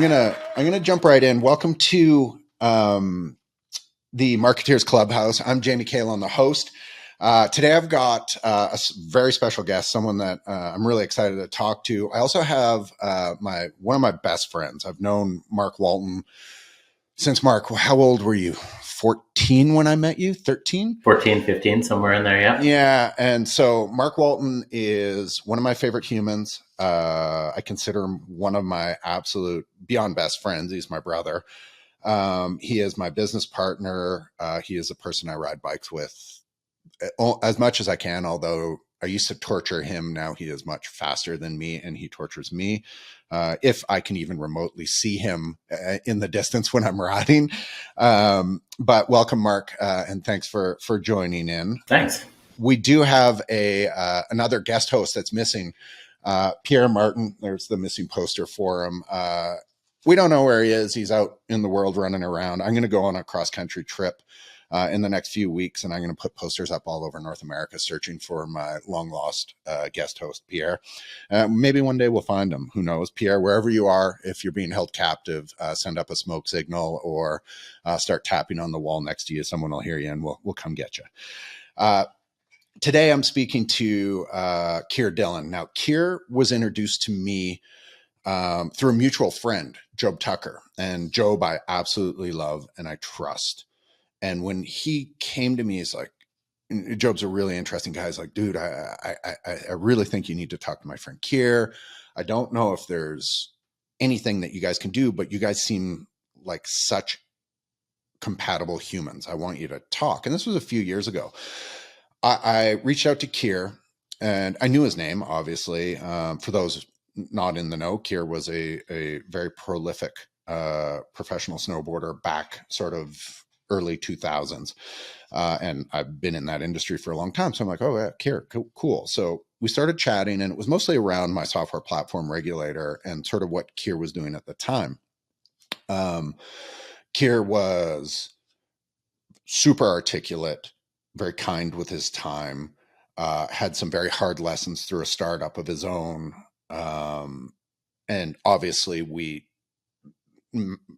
I'm gonna jump right in. Welcome to the Marketeers Clubhouse. I'm Jamie Kalon, the host. Today I've got a very special guest, someone that I'm really excited to talk to. I also have one of my best friends. I've known Mark Walton since, Mark, how old were you? 14 when I met you? 13? 14, 15, somewhere in there, yeah. Yeah, and so Mark Walton is one of my favorite humans. I consider him one of my absolute beyond best friends. He's my brother. He is my business partner. He is a person I ride bikes with as much as I can, although I used to torture him. Now he is much faster than me, and he tortures me. If I can even remotely see him in the distance when I'm riding. But welcome, Mark, and thanks for joining in. Thanks. We do have another guest host that's missing, Pierre Martin. There's the missing poster for him. We don't know where he is. He's out in the world running around. I'm going to go on a cross-country trip in the next few weeks, and I'm going to put posters up all over North America searching for my long-lost guest host, Pierre. Maybe one day we'll find him. Who knows? Pierre, wherever you are, if you're being held captive, send up a smoke signal or start tapping on the wall next to you. Someone will hear you, and we'll come get you. Today, I'm speaking to Keir Dillon. Now, Kier was introduced to me through a mutual friend, Job Tucker. And Job, I absolutely love and I trust. And when he came to me, he's like, Job's a really interesting guy. He's like, dude, I really think you need to talk to my friend Kier. I don't know if there's anything that you guys can do, but you guys seem like such compatible humans. I want you to talk. And this was a few years ago. I reached out to Kier, and I knew his name, obviously. For those not in the know, Kier was a very prolific professional snowboarder back sort of early 2000s. And I've been in that industry for a long time. So I'm like, oh, yeah, Kier, cool. So we started chatting, and it was mostly around my software platform regulator and sort of what Kier was doing at the time. Kier was super articulate, very kind with his time, had some very hard lessons through a startup of his own. And obviously we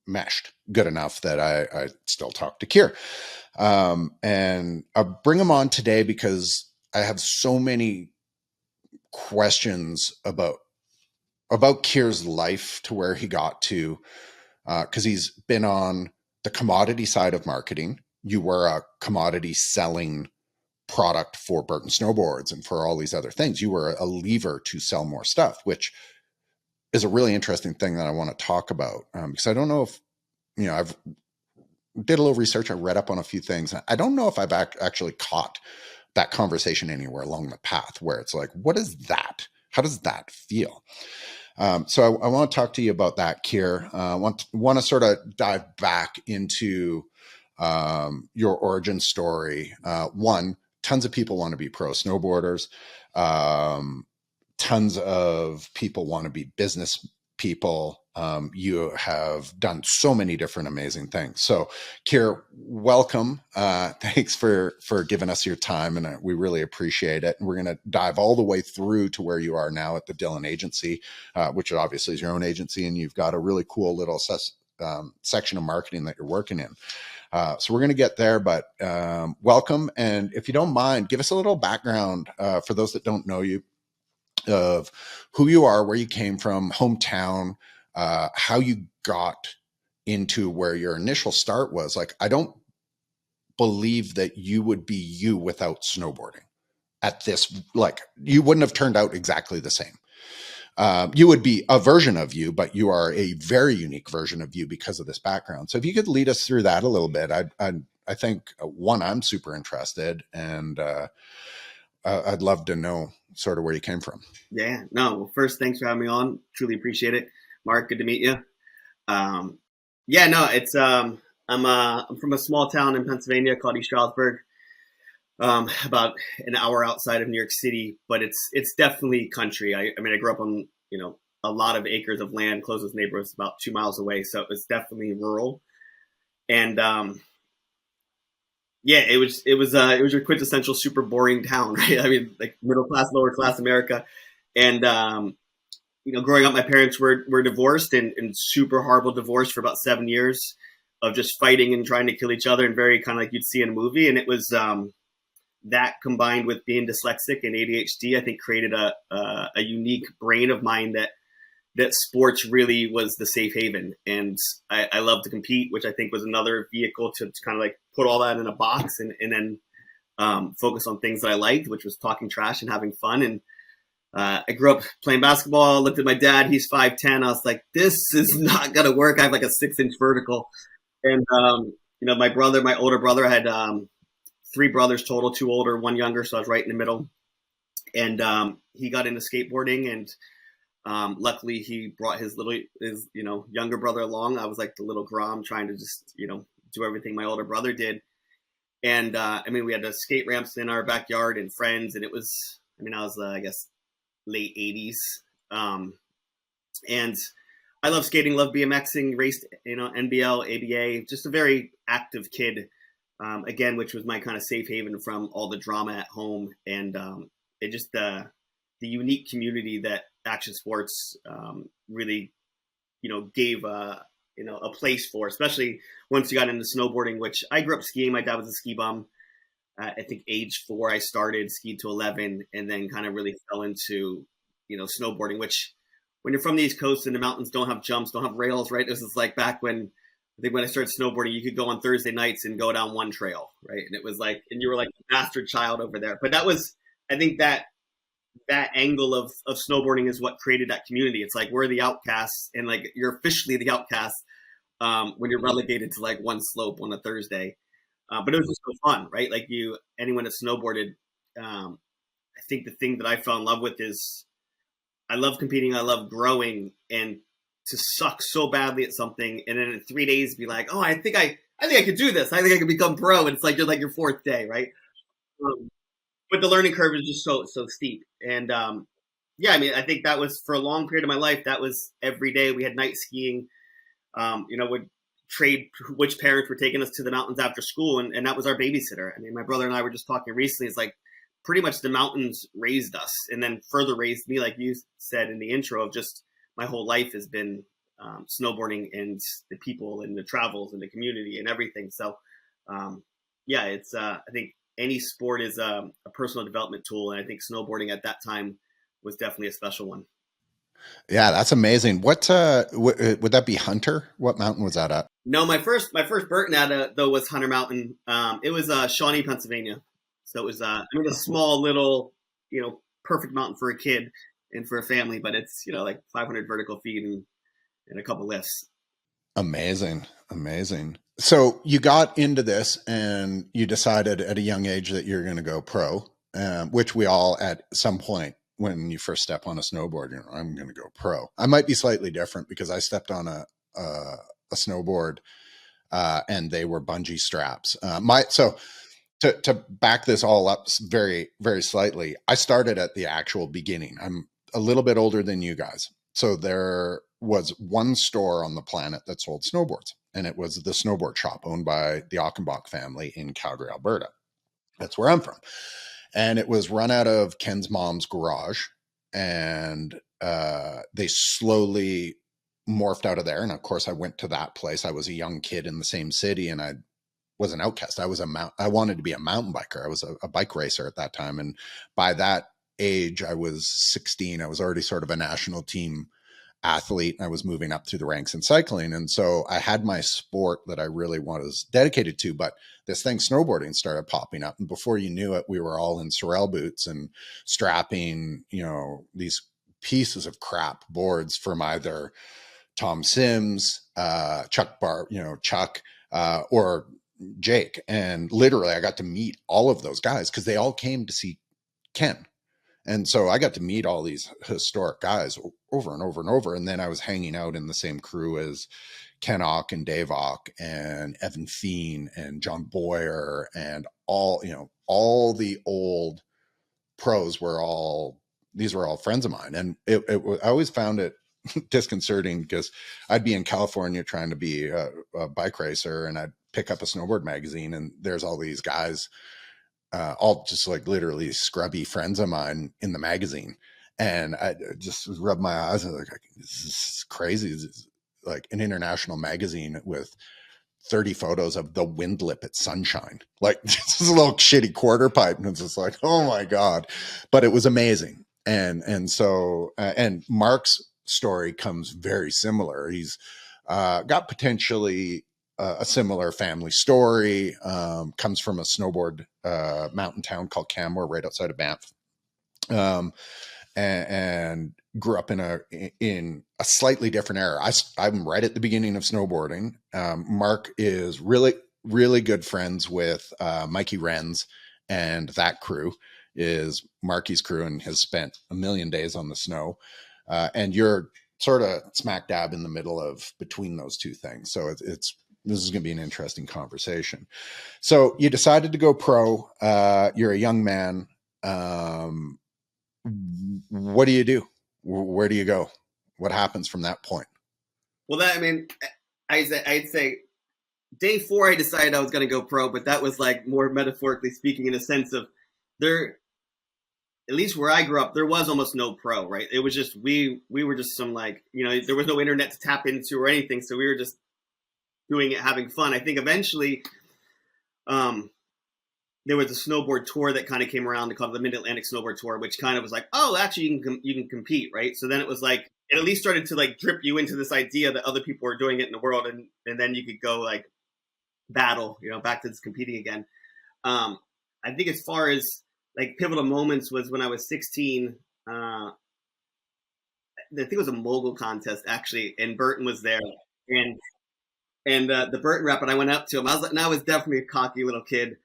meshed good enough that I still talk to Kier. And I bring him on today because I have so many questions about Kier's life to where he got to, because he's been on the commodity side of marketing. You were a commodity selling product for Burton Snowboards and for all these other things. You were a lever to sell more stuff, which is a really interesting thing that I want to talk about. Because I don't know if, I've did a little research. I read up on a few things. I don't know if I've actually caught that conversation anywhere along the path where it's like, what is that? How does that feel? So I want to talk to you about that, Kier. I want to sort of dive back into your origin story. One, tons of people want to be pro snowboarders. Tons of people want to be business people. You have done so many different amazing things. So, Kier, welcome. Thanks for giving us your time, and we really appreciate it. And we're going to dive all the way through to where you are now at the Dillon Agency, which obviously is your own agency, and you've got a really cool little section of marketing that you're working in. So we're going to get there, but welcome. And if you don't mind, give us a little background for those that don't know you, of who you are, where you came from, hometown, how you got into where your initial start was. Like, I don't believe that you would be you without snowboarding at this, like, you wouldn't have turned out exactly the same. You would be a version of you, but you are a very unique version of you because of this background. So if you could lead us through that a little bit, I think, one, I'm super interested, and I'd love to know sort of where you came from. Yeah, no, well, first, thanks for having me on. Truly appreciate it. Mark, good to meet you. Yeah, no, it's, I'm from a small town in Pennsylvania called East Stroudsburg, about an hour outside of New York City, but it's definitely country. I mean, I grew up on, a lot of acres of land. Closest neighbor was about 2 miles away. So it's definitely rural. And, yeah, it was your quintessential super boring town, right? I mean, like middle class, lower class America. And growing up, my parents were divorced and super horrible divorce for about 7 years of just fighting and trying to kill each other, and very kind of like you'd see in a movie. And it was that combined with being dyslexic and ADHD, I think created a unique brain of mine that sports really was the safe haven. And I love to compete, which I think was another vehicle to kind of like put all that in a box and then focus on things that I liked, which was talking trash and having fun. And I grew up playing basketball, looked at my dad, he's 5'10". I was like, this is not going to work. I have like a 6-inch vertical. And, my older brother, I had 3 brothers total, 2 older, 1 younger. So I was right in the middle. And he got into skateboarding, and luckily he brought his younger brother along. I was like the little Grom trying to just, do everything my older brother did. And we had the skate ramps in our backyard and friends, and it was, I was, I guess, late 80s. And I love skating, love BMXing, raced, NBL, ABA, just a very active kid, again, which was my kind of safe haven from all the drama at home. And it just, the unique community that action sports really, gave a place for, especially once you got into snowboarding, which I grew up skiing. My dad was a ski bum. I think age 4, I started, skied to 11, and then kind of really fell into, snowboarding, which when you're from the East Coast and the mountains don't have jumps, don't have rails, right? This is like back when I started snowboarding, you could go on Thursday nights and go down one trail, right? And it was like, and you were like the bastard child over there. But that was, I think that angle of snowboarding is what created that community. It's like, we're the outcasts, and like, you're officially the outcasts when you're relegated to like one slope on a Thursday. But it was just so fun, right? Like anyone that snowboarded, I think the thing that I fell in love with is I love competing. I love growing, and to suck so badly at something, and then in 3 days be like, oh, I think I could do this. I think I could become pro. And it's like, you're like your 4th day, right? But the learning curve is just so steep. And I think that was, for a long period of my life, that was every day. We had night skiing. Would trade which parents were taking us to the mountains after school, and that was our babysitter. My brother and I were just talking recently. It's like, pretty much the mountains raised us, and then further raised me, like you said in the intro, of just my whole life has been snowboarding and the people and the travels and the community and everything. So it's I think any sport is a personal development tool, and I think snowboarding at that time was definitely a special one. Yeah, that's amazing. What would that be, Hunter? What mountain was that at? No, my first Burton though was Hunter Mountain. It was Shawnee, Pennsylvania. So it was a small little, perfect mountain for a kid and for a family, but it's, like 500 vertical feet and a couple lifts. Amazing. So you got into this and you decided at a young age that you're going to go pro, which we all at some point when you first step on a snowboard, I'm going to go pro. I might be slightly different because I stepped on a snowboard and they were bungee straps. To back this all up very, very slightly, I started at the actual beginning. I'm a little bit older than you guys. So there was one store on the planet that sold snowboards, and it was the Snowboard Shop, owned by the Achenbach family in Calgary, Alberta. That's where I'm from. And it was run out of Ken's mom's garage, and they slowly morphed out of there. And of course, I went to that place. I was a young kid in the same city, and I was an outcast. I wanted to be a mountain biker. I was a bike racer at that time. And by that age, I was 16. I was already sort of a national team athlete. I was moving up through the ranks in cycling. And so I had my sport that I really was dedicated to, but this thing, snowboarding, started popping up. And before you knew it, we were all in Sorel boots and strapping, these pieces of crap boards from either Tom Sims, Chuck, or Jake. And literally I got to meet all of those guys because they all came to see Ken. And so I got to meet all these historic guys over and over and over. And then I was hanging out in the same crew as Ken Ock and Dave Ock and Evan Feen and John Boyer and all the old pros these were all friends of mine. And I always found it disconcerting because I'd be in California trying to be a bike racer, and I'd pick up a snowboard magazine, and there's all these guys, all just like literally scrubby friends of mine in the magazine. And I just rubbed my eyes and like, this is crazy. This is like an international magazine with 30 photos of the windlip at Sunshine. Like this is a little shitty quarter pipe. And it's just like, oh my God. But it was amazing. And so, and Mark's story comes very similar. He's got potentially a similar family story, comes from a snowboard mountain town called Kier, right outside of Banff. And grew up in a slightly different era. I'm right at the beginning of snowboarding. Mark is really, really good friends with Mikey Renz, and that crew is Marky's crew and has spent a million days on the snow. And you're sort of smack dab in the middle of between those two things. So this is going to be an interesting conversation. So you decided to go pro. You're a young man. What do you do? Where do you go? What happens from that point? Well, I'd say day 4, I decided I was going to go pro, but that was like more metaphorically speaking, in a sense of there, at least where I grew up, there was almost no pro, right? It was just, we were just some like, there was no internet to tap into or anything. So we were just doing it, having fun. I think eventually, there was a snowboard tour that kind of came around called the Mid-Atlantic Snowboard Tour, which kind of was like, oh, actually you can compete, right? So then it was like, it at least started to like drip you into this idea that other people were doing it in the world, and then you could go like battle, back to this competing again. I think as far as like pivotal moments was when I was 16. I think it was a mogul contest actually, and Burton was there, and the Burton rep, and I went up to him. I was definitely a cocky little kid.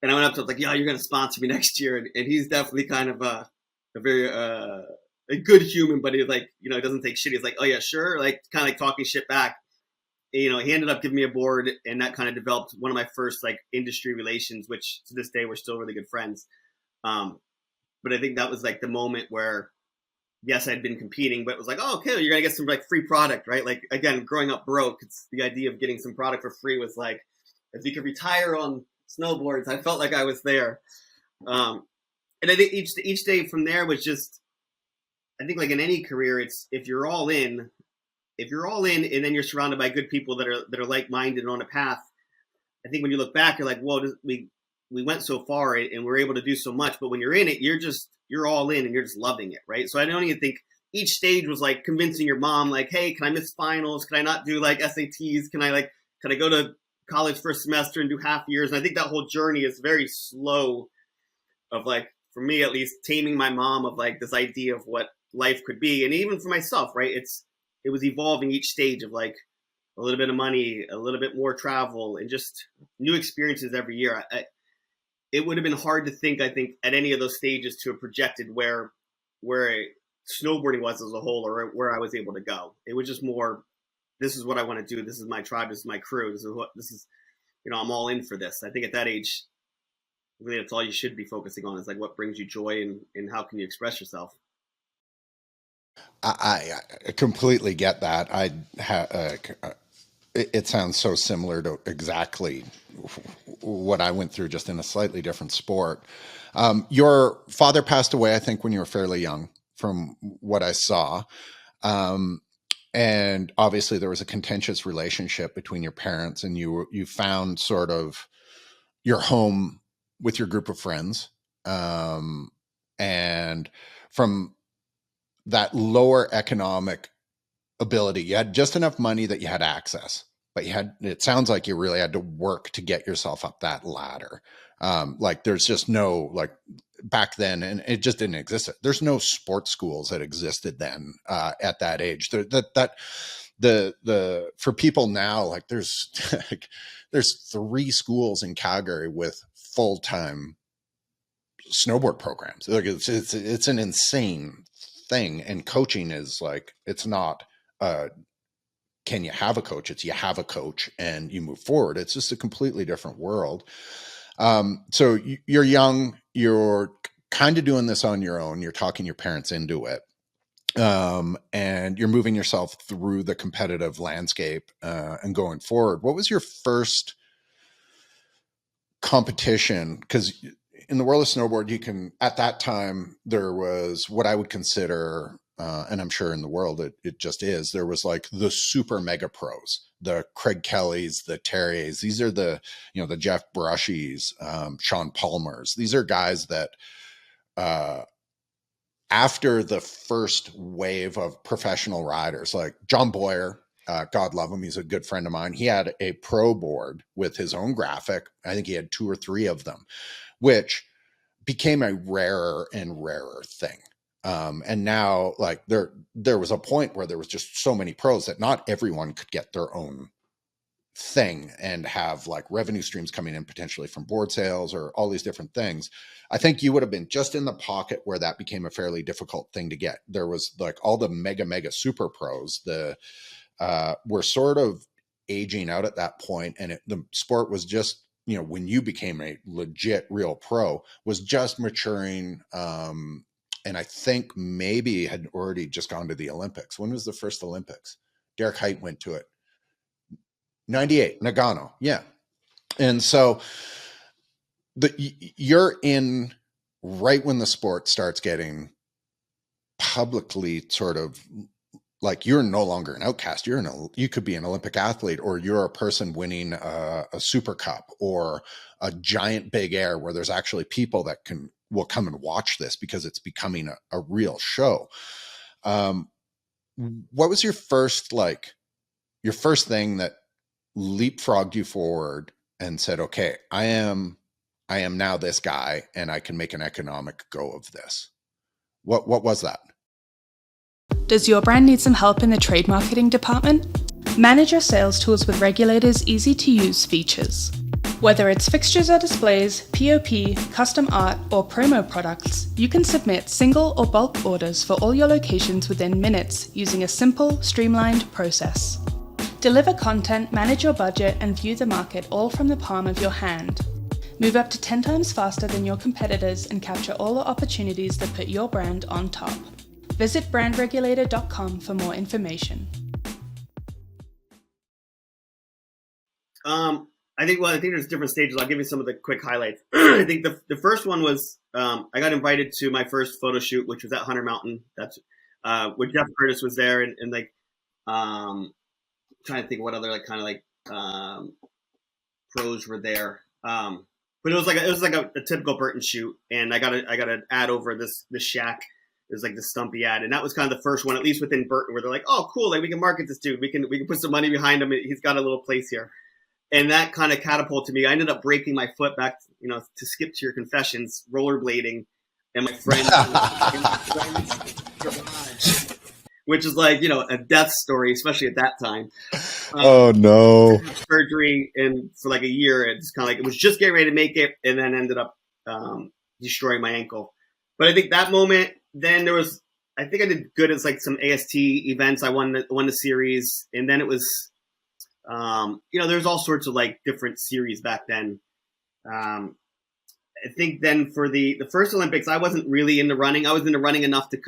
And I went up to him like, yeah, you're going to sponsor me next year. And he's definitely kind of a very a good human, but he's like, he doesn't take shit. He's like, oh yeah, sure. Like kind of like talking shit back. And, he ended up giving me a board, and that kind of developed one of my first like industry relations, which to this day we're still really good friends. But I think that was like the moment where, yes, I'd been competing, but it was like, oh, okay, you're going to get some like free product, right? Like again, growing up broke, it's the idea of getting some product for free was like, if you could retire on snowboards, I felt like I was there. And I think each day from there was just, I think like in any career, it's if you're all in, and then you're surrounded by good people that are like-minded and on a path. I think when you look back, you're like, whoa, we went so far and we're able to do so much. But when you're in it, you're all in and you're just loving it, right? So I don't even think each stage was like convincing your mom, like, hey, can I miss finals? Can I not do like SATs? Can I go to college first semester and do half years? And I think that whole journey is very slow of like, for me at least, taming my mom of like this idea of what life could be. And even for myself, right? It was evolving each stage of like a little bit of money, a little bit more travel, and just new experiences every year. It would have been hard to think, I think, at any of those stages to have projected where snowboarding was as a whole, or where I was able to go. It was just more, this is what I want to do. This is my tribe. This is my crew. I'm all in for this. I think at that age, really that's all you should be focusing on is like what brings you joy and how can you express yourself. I completely get that. It sounds so similar to exactly what I went through, just in a slightly different sport. Your father passed away, I think, when you were fairly young, from what I saw. And obviously there was a contentious relationship between your parents, and you found sort of your home with your group of friends. And from that lower economic ability, you had just enough money that you had access, but it sounds like you really had to work to get yourself up that ladder. Like there's just no, like back then, and it just didn't exist. There's no sports schools that existed then at that age. For people now, like there's 3 schools in Calgary with full-time snowboard programs. Like it's an insane thing. And coaching is like, it's not can you have a coach? It's you have a coach and you move forward. It's just a completely different world. So you're young, you're kind of doing this on your own. You're talking your parents into it. And you're moving yourself through the competitive landscape and going forward. What was your first competition? Because in the world of snowboard, you can, at that time, there was what I would consider, and I'm sure in the world it just is, there was like the super mega pros, the Craig Kellys, the Terriers. These are the, the Jeff Brushies, Sean Palmers. These are guys that after the first wave of professional riders, like John Boyer, God love him, he's a good friend of mine. He had a pro board with his own graphic. I think he had 2 or 3 of them, which became a rarer and rarer thing. And now, like, there was a point where there was just so many pros that not everyone could get their own thing and have like revenue streams coming in potentially from board sales or all these different things. I think you would have been just in the pocket where that became a fairly difficult thing to get. There was like all the mega super pros, were sort of aging out at that point, and the sport was just, when you became a legit real pro, was just maturing. And I think maybe had already just gone to the Olympics. When was the first Olympics? Derek Height went to it. 98, Nagano. Yeah. And so you're in right when the sport starts getting publicly sort of like, you're no longer an outcast. You could be an Olympic athlete, or you're a person winning a Super Cup or a giant big air where there's actually people that will come and watch this because it's becoming a real show. What was your first thing that leapfrogged you forward and said, okay, I am now this guy and I can make an economic go of this? What was that? Does your brand need some help in the trade marketing department? Manage your sales tools with Regulator's easy-to-use features. Whether it's fixtures or displays, POP, custom art, or promo products, you can submit single or bulk orders for all your locations within minutes using a simple, streamlined process. Deliver content, manage your budget, and view the market all from the palm of your hand. Move up to 10 times faster than your competitors and capture all the opportunities that put your brand on top. Visit brandregulator.com for more information. I think there's different stages. I'll give you some of the quick highlights. I think the first one was I got invited to my first photo shoot, which was at Hunter Mountain. That's where Jeff Curtis was there, and like trying to think what other pros were there. But it was like a typical Burton shoot, and I got an ad over this shack. It was like the Stumpy ad, and that was kind of the first one, at least within Burton, where they're like, "Oh, cool! Like we can market this dude. We can put some money behind him. He's got a little place here." And that kind of catapulted me. I ended up breaking my foot back, to skip to your confessions, rollerblading, and my friend, which is like, a death story, especially at that time. Oh no! Surgery, and for like a year, it's kind of like it was just getting ready to make it, and then ended up destroying my ankle. But I think that moment. Then there was, I think I did good as like some AST events. I won the series, and then it was, there's all sorts of like different series back then. I think then for the first Olympics, I wasn't really in the running. I was in the running enough to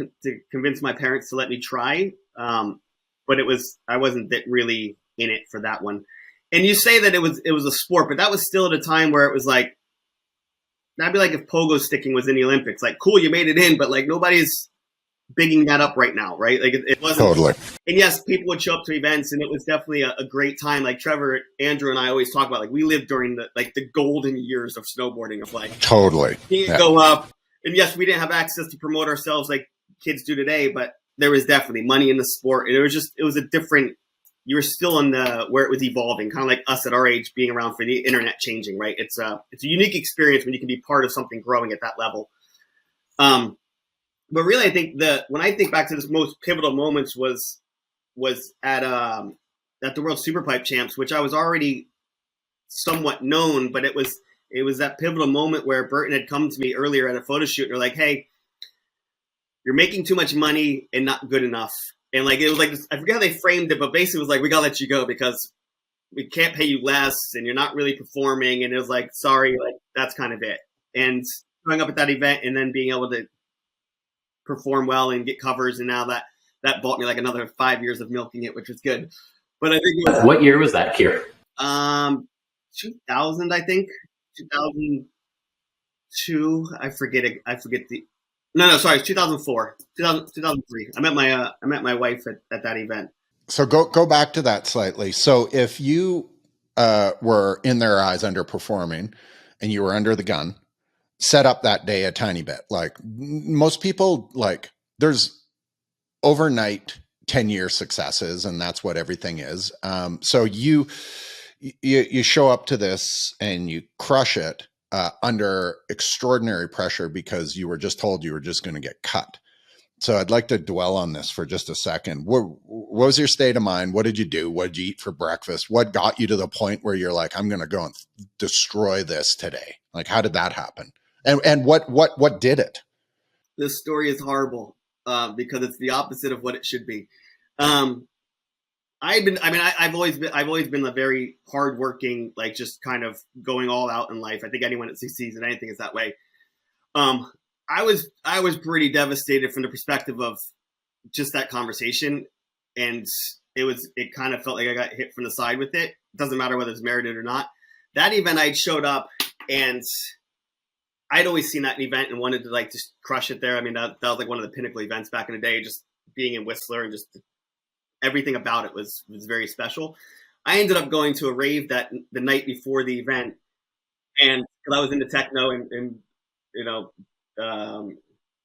convince my parents to let me try, but I wasn't really in it for that one. And you say that it was a sport, but that was still at a time where it was like. That'd be like if pogo sticking was in the Olympics. Like, cool, you made it in, but like nobody's bigging that up right now, right? Like it wasn't. Totally. And yes, people would show up to events, and it was definitely a great time. Like Trevor, Andrew, and I always talk about, like we lived during the golden years of snowboarding. Of like totally, go up, and yes, we didn't have access to promote ourselves like kids do today, but there was definitely money in the sport, and it was a different. You were still in where it was evolving, kind of like us at our age being around for the internet changing, right? It's a unique experience when you can be part of something growing at that level. But really, I think when I think back to this most pivotal moments was at the World Superpipe Champs, which I was already somewhat known, but it was that pivotal moment where Burton had come to me earlier at a photo shoot, and they're like, "Hey, you're making too much money and not good enough." And like it was like I forget how they framed it, but basically it was like, we gotta let you go because we can't pay you less and you're not really performing. And it was like, sorry, like that's kind of it. And showing up at that event and then being able to perform well and get covers, and now that bought me like another 5 years of milking it, which was good. But I think it was, what year was that, Kier? 2000, I think 2000, 2002. I forget the. No, sorry, it's 2004, 2003. I met my wife at that event. So go back to that slightly. So if you were in their eyes underperforming and you were under the gun, set up that day a tiny bit. Like most people, like there's overnight 10-year successes, and that's what everything is. So you show up to this and you crush it under extraordinary pressure because you were just told you were just going to get cut. So I'd like to dwell on this for just a second. What was your state of mind? What did you do? What did you eat for breakfast? What got you to the point where you're like, I'm going to go and destroy this today? Like, how did that happen? And what did it? This story is horrible because it's the opposite of what it should be. I've always been a very hardworking, like just kind of going all out in life. I think anyone that succeeds in anything is that way. I was pretty devastated from the perspective of just that conversation, and it kind of felt like I got hit from the side with it. It doesn't matter whether it's merited or not. That event, I showed up, and I'd always seen that event and wanted to like just crush it there. I mean, that was like one of the pinnacle events back in the day, just being in Whistler and just everything about it was very special. I ended up going to a rave the night before the event, and because I was into techno and you know,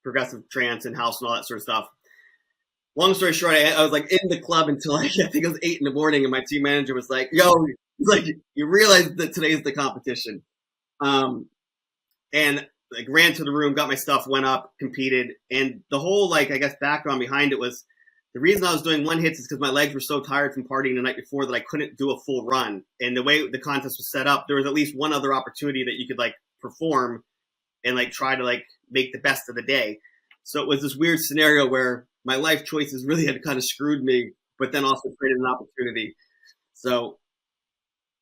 progressive trance and house and all that sort of stuff. Long story short, I was like in the club until I think it was 8 a.m, and my team manager was like, "Yo, he's like, you realize that today's the competition." And like ran to the room, got my stuff, went up, competed, and the whole like I guess background behind it was the reason I was doing one hits is because my legs were so tired from partying the night before that I couldn't do a full run. And the way the contest was set up, there was at least one other opportunity that you could like perform and like try to like make the best of the day. So it was this weird scenario where my life choices really had kind of screwed me, but then also created an opportunity. So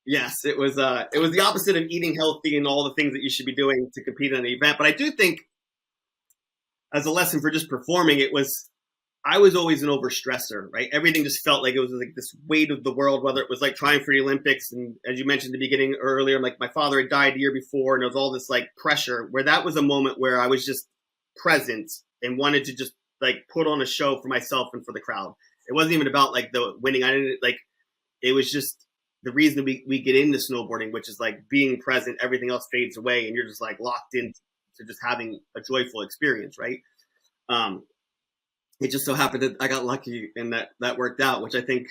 yes, it was the opposite of eating healthy and all the things that you should be doing to compete in an event. But I do think as a lesson for just performing, I was always an overstressor, right? Everything just felt like it was like this weight of the world, whether it was like trying for the Olympics. And as you mentioned at the beginning earlier, like my father had died the year before and there was all this like pressure where that was a moment where I was just present and wanted to just like put on a show for myself and for the crowd. It wasn't even about like the winning. I didn't like, it was just the reason we get into snowboarding, which is like being present, everything else fades away and you're just like locked into just having a joyful experience. Right. It just so happened that I got lucky and that worked out, which I think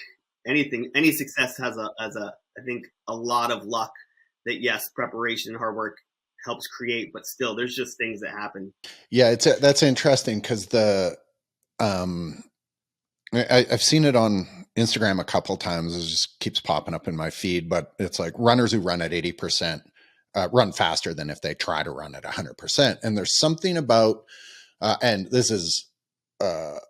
any success has I think a lot of luck that yes, preparation and hard work helps create, but still there's just things that happen. Yeah. That's interesting because I've seen it on Instagram a couple times. It just keeps popping up in my feed, but it's like runners who run at 80% run faster than if they try to run at 100%. And there's something about, and this is a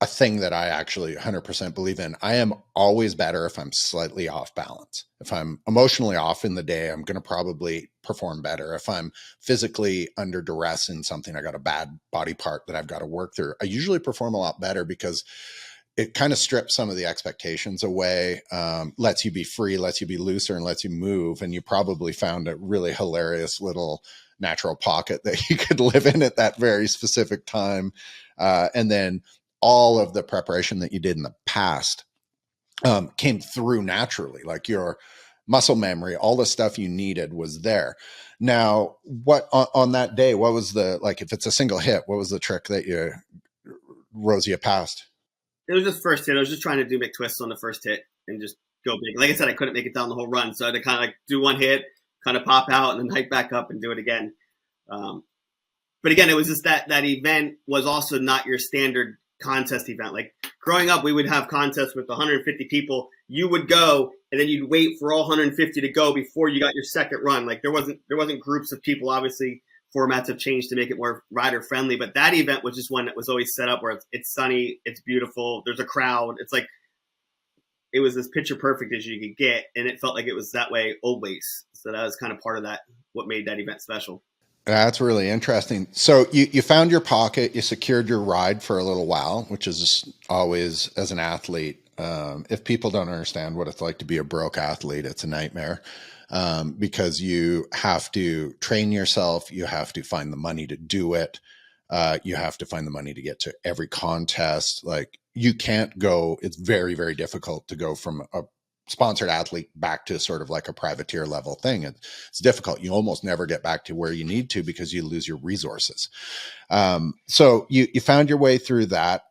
thing that I actually 100% believe in. I am always better if I'm slightly off balance. If I'm emotionally off in the day, I'm going to probably perform better. If I'm physically under duress in something, I got a bad body part that I've got to work through, I usually perform a lot better because it kind of strips some of the expectations away, lets you be free, lets you be looser, and lets you move. And you probably found a really hilarious little natural pocket that you could live in at that very specific time. And then all of the preparation that you did in the past came through naturally, like your muscle memory, all the stuff you needed was there. Now, what on that day, what was the, like, if it's a single hit, what was the trick that you rose you past? It was just first hit. I was just trying to do McTwists on the first hit and just go big. Like I said, I couldn't make it down the whole run. So I had to kind of like do one hit, kind of pop out and then hike back up and do it again. But again, it was just that event was also not your standard contest event. Like growing up, we would have contests with 150 people. You would go and then you'd wait for all 150 to go before you got your second run. Like there wasn't groups of people. Obviously, formats have changed to make it more rider friendly, but that event was just one that was always set up where it's sunny, it's beautiful, there's a crowd. It's like it was as picture perfect as you could get, and it felt like it was that way always. So that was kind of part of that, what made that event special. That's really interesting. So you found your pocket, you secured your ride for a little while, which is always, as an athlete, If people don't understand what it's like to be a broke athlete, it's a nightmare, because you have to train yourself. You have to find the money to do it. You have to find the money to get to every contest. Like, you can't go, it's very, very difficult to go from a sponsored athlete back to sort of like a privateer level thing. It's difficult. You almost never get back to where you need to because you lose your resources. So you found your way through that.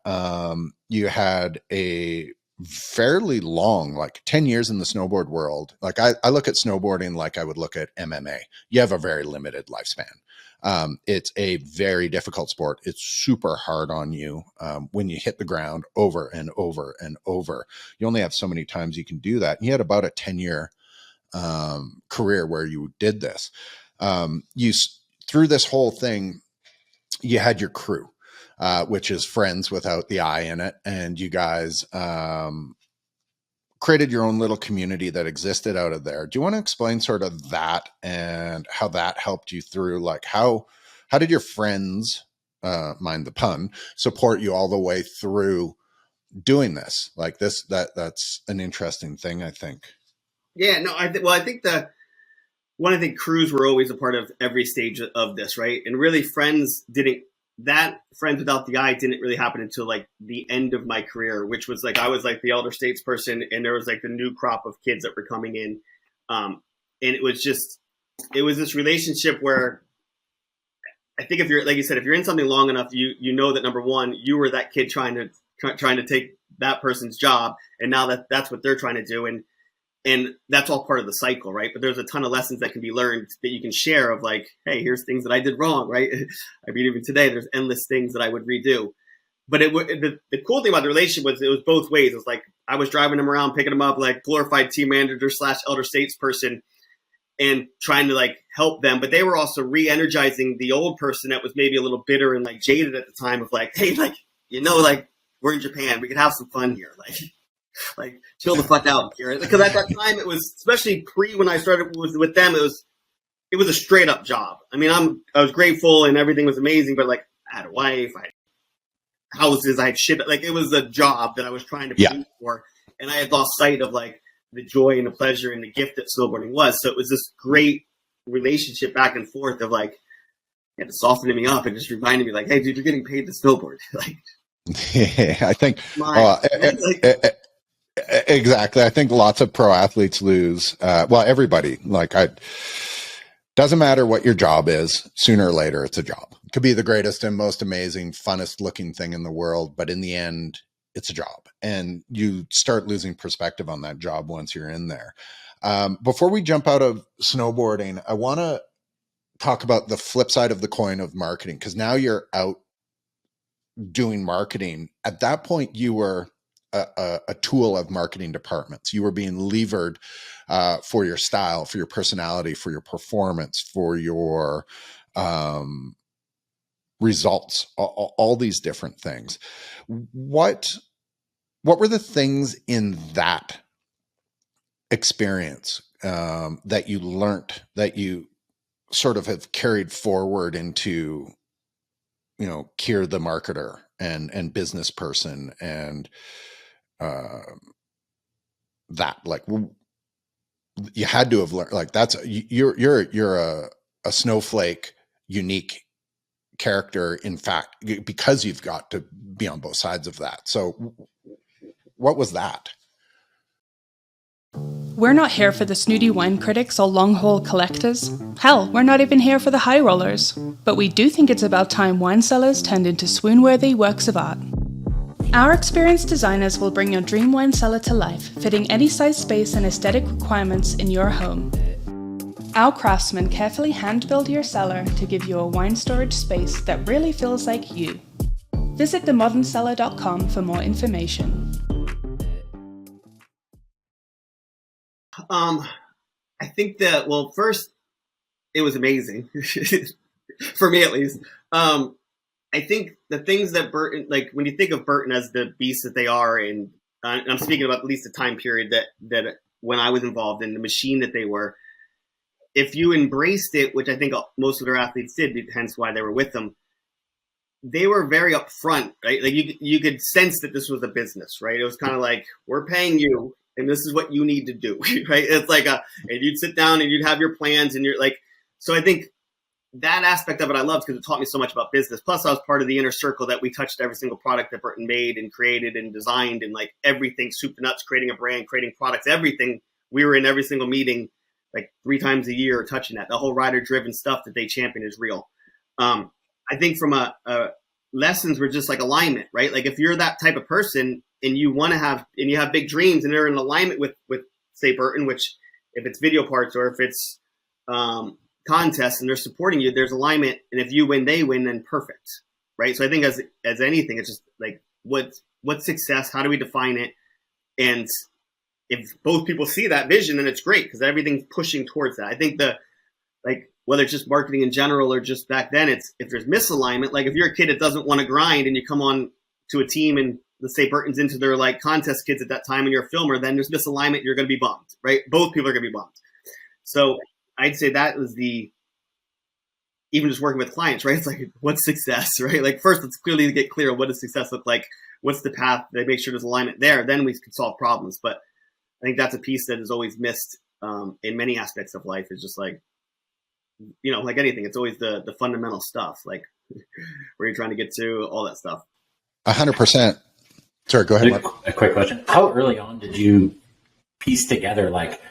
You had a fairly long, like 10 years in the snowboard world. Like, I look at snowboarding like I would look at MMA. You have a very limited lifespan. It's a very difficult sport. It's super hard on you. When you hit the ground over and over and over, you only have so many times you can do that. You had about a 10-year career where you did this. Through this whole thing, you had your crew, which is friends without the I in it. And you guys created your own little community that existed out of there. Do you want to explain sort of that and how that helped you through? Like, how did your friends, mind the pun, support you all the way through doing this? Like this, that's an interesting thing, I think. Yeah, no, I think crews were always a part of every stage of this, right? And really friends without the I didn't really happen until like the end of my career, which was like, I was like the elder states person and there was like the new crop of kids that were coming in. And it was this relationship where I think if you're, like you said, if you're in something long enough, you know that number one, you were that kid trying to take that person's job. And now that's what they're trying to do. And that's all part of the cycle, right? But there's a ton of lessons that can be learned that you can share of like, hey, here's things that I did wrong, right? I mean, even today, there's endless things that I would redo. But the cool thing about the relationship was it was both ways. It was like I was driving them around, picking them up, like glorified team manager / elder states person, and trying to like help them. But they were also re-energizing the old person that was maybe a little bitter and like jaded at the time of like, hey, like, like we're in Japan, we could have some fun here, like chill the fuck out, Kier. Because at that time, it was, especially when I started with them, it was a straight up job. I mean, I was grateful and everything was amazing, but like I had a wife, I had houses, I had shit. Like, it was a job that I was trying to pay for, and I had lost sight of like the joy and the pleasure and the gift that snowboarding was. So it was this great relationship back and forth of like, softening me up and just reminding me like, hey, dude, you're getting paid to snowboard. Like, yeah, I think. Exactly. I think lots of pro athletes lose. Everybody, doesn't matter what your job is, sooner or later, it's a job. It could be the greatest and most amazing, funnest looking thing in the world, but in the end, it's a job. And you start losing perspective on that job once you're in there. Before we jump out of snowboarding, I want to talk about the flip side of the coin of marketing, because now you're out doing marketing. At that point, you were a tool of marketing departments. You were being levered for your style, for your personality, for your performance, for your results, all these different things. What were the things in that experience that you learned, that you sort of have carried forward into, Kier the marketer and business person and that, like, you had to have learned, like, that's you're a snowflake, unique character, in fact, because you've got to be on both sides of that. So what was that? We're not here for the snooty wine critics or long-haul collectors. Hell, we're not even here for the high rollers. But we do think it's about time wine cellars turned into swoon-worthy works of art. Our experienced designers will bring your dream wine cellar to life, fitting any size space and aesthetic requirements in your home. Our craftsmen carefully hand-build your cellar to give you a wine storage space that really feels like you. Visit themoderncellar.com for more information. I think that, first, it was amazing for me, at least. I think the things that Burton, like when you think of Burton as the beast that they are, and I'm speaking about at least the time period that when I was involved in, the machine that they were, if you embraced it, which I think most of their athletes did, hence why they were with them, they were very upfront, right? Like you could sense that this was a business, right? It was kind of like, we're paying you and this is what you need to do, right? It's like and you'd sit down and you'd have your plans and you're like, so I think that aspect of it I loved because it taught me so much about business. Plus I was part of the inner circle that we touched every single product that Burton made and created and designed, and like everything, soup to nuts, creating a brand, creating products, everything. We were in every single meeting like 3 times a year touching that. The whole rider driven stuff that they champion is real. I think from a lessons were just like alignment, right? Like if you're that type of person and you want to have, and you have big dreams and they're in alignment with say Burton, which if it's video parts or if it's contests and they're supporting you, there's alignment. And if you win, they win, then perfect. Right. So I think as anything, it's just like, what's success? How do we define it? And if both people see that vision, then it's great because everything's pushing towards that. I think whether it's just marketing in general or just back then, it's if there's misalignment, like if you're a kid that doesn't want to grind and you come on to a team and let's say Burton's into their like contest kids at that time and you're a filmer, then there's misalignment, you're going to be bummed, right? Both people are going to be bummed. So I'd say that was even just working with clients, right? It's like, what's success, right? Like first, let's clearly get clear on what does success look like? What's the path? They make sure there's alignment there. Then we can solve problems. But I think that's a piece that is always missed in many aspects of life. Is just like, like anything, it's always the fundamental stuff, like where you're trying to get to, all that stuff. 100%. Sorry, go ahead, Mark. A quick question. How early on did you piece together, like,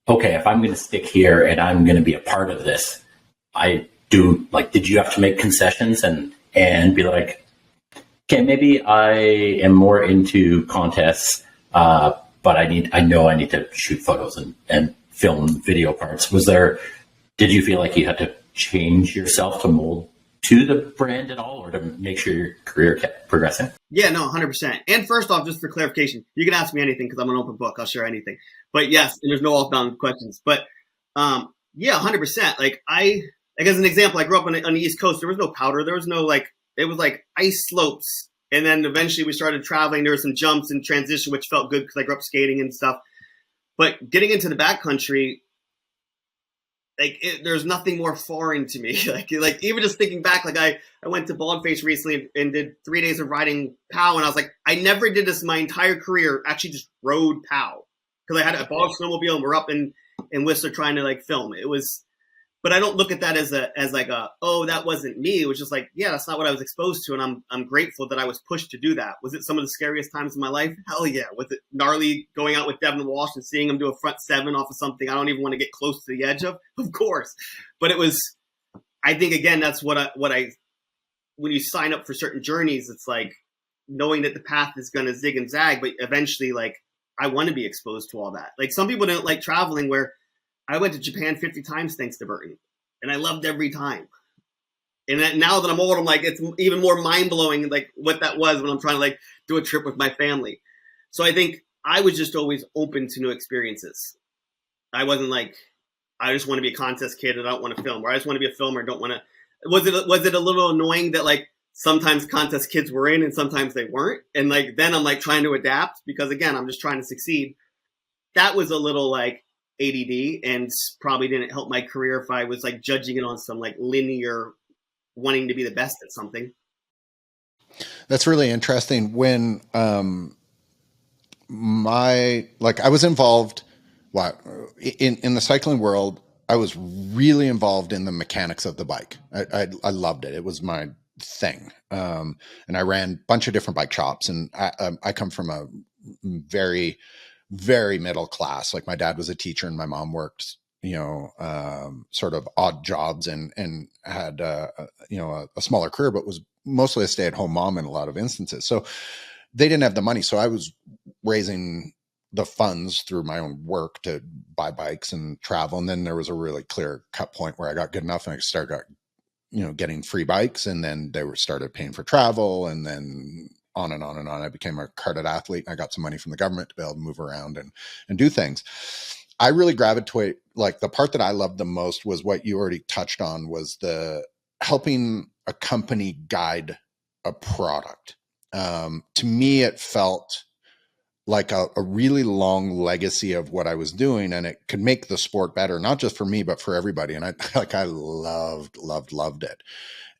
okay, if I'm going to stick here and I'm going to be a part of this, did you have to make concessions and be like, okay, maybe I am more into contests, but I know I need to shoot photos and film video parts. Did you feel like you had to change yourself to mold to the brand at all, or to make sure your career kept progressing? Yeah, no, 100%. And first off, just for clarification, you can ask me anything because I'm an open book. I'll share anything. But yes, and there's no off-bound questions. But yeah, 100%. Like as an example, I grew up on the East Coast. There was no powder. There was no it was like ice slopes. And then eventually we started traveling. There were some jumps and transition, which felt good because I grew up skating and stuff. But getting into the backcountry, there's nothing more foreign to me. like even just thinking back, like I went to Baldface recently and did 3 days of riding POW, and I was like, I never did this my entire career. Actually, just rode POW because I had a ball snowmobile and we're up in Whistler trying to film. It was, but I don't look at that as oh, that wasn't me. It was just like, yeah, that's not what I was exposed to, and I'm grateful that I was pushed to do that. Was it some of the scariest times of my life? Hell yeah. Was it gnarly going out with Devin Walsh and seeing him do a front 7 off of something I don't even want to get close to the edge of? Of course. But it was, I think again, that's what I when you sign up for certain journeys, it's like knowing that the path is going to zig and zag, but eventually I want to be exposed to all that. Like some people don't like traveling, where I went to Japan 50 times thanks to Burton, and I loved every time. And now that I'm old, I'm like, it's even more mind-blowing, like what that was when I'm trying to do a trip with my family. So I think I was just always open to new experiences. I wasn't like, I just want to be a contest kid and I don't want to film, or I just want to be a filmer and don't want to. Was it a little annoying that sometimes contest kids were in and sometimes they weren't? And then I'm trying to adapt because again, I'm just trying to succeed. That was a little ADD and probably didn't help my career if I was judging it on some linear wanting to be the best at something. That's really interesting. When I was involved in the cycling world, I was really involved in the mechanics of the bike. I loved it. It was my thing. And I ran a bunch of different bike shops, and I come from a very, very middle class. My dad was a teacher and my mom worked, sort of odd jobs and had, a smaller career, but was mostly a stay-at-home mom in a lot of instances. So they didn't have the money. So I was raising the funds through my own work to buy bikes and travel. And then there was a really clear cut point where I got good enough and I started getting free bikes, and then they started paying for travel, and then on and on and on. I became a carded athlete, and I got some money from the government to be able to move around and do things. I really gravitated, the part that I loved the most was what you already touched on, was the helping a company guide a product. To me, it felt like a really long legacy of what I was doing, and it could make the sport better, not just for me, but for everybody. And I loved it.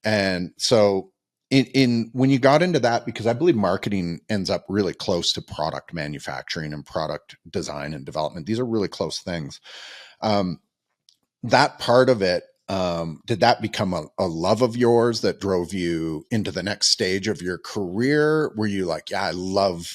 And so in when you got into that, because I believe marketing ends up really close to product manufacturing and product design and development. These are really close things. That part of it, did that become a love of yours that drove you into the next stage of your career? Were you like, yeah, I love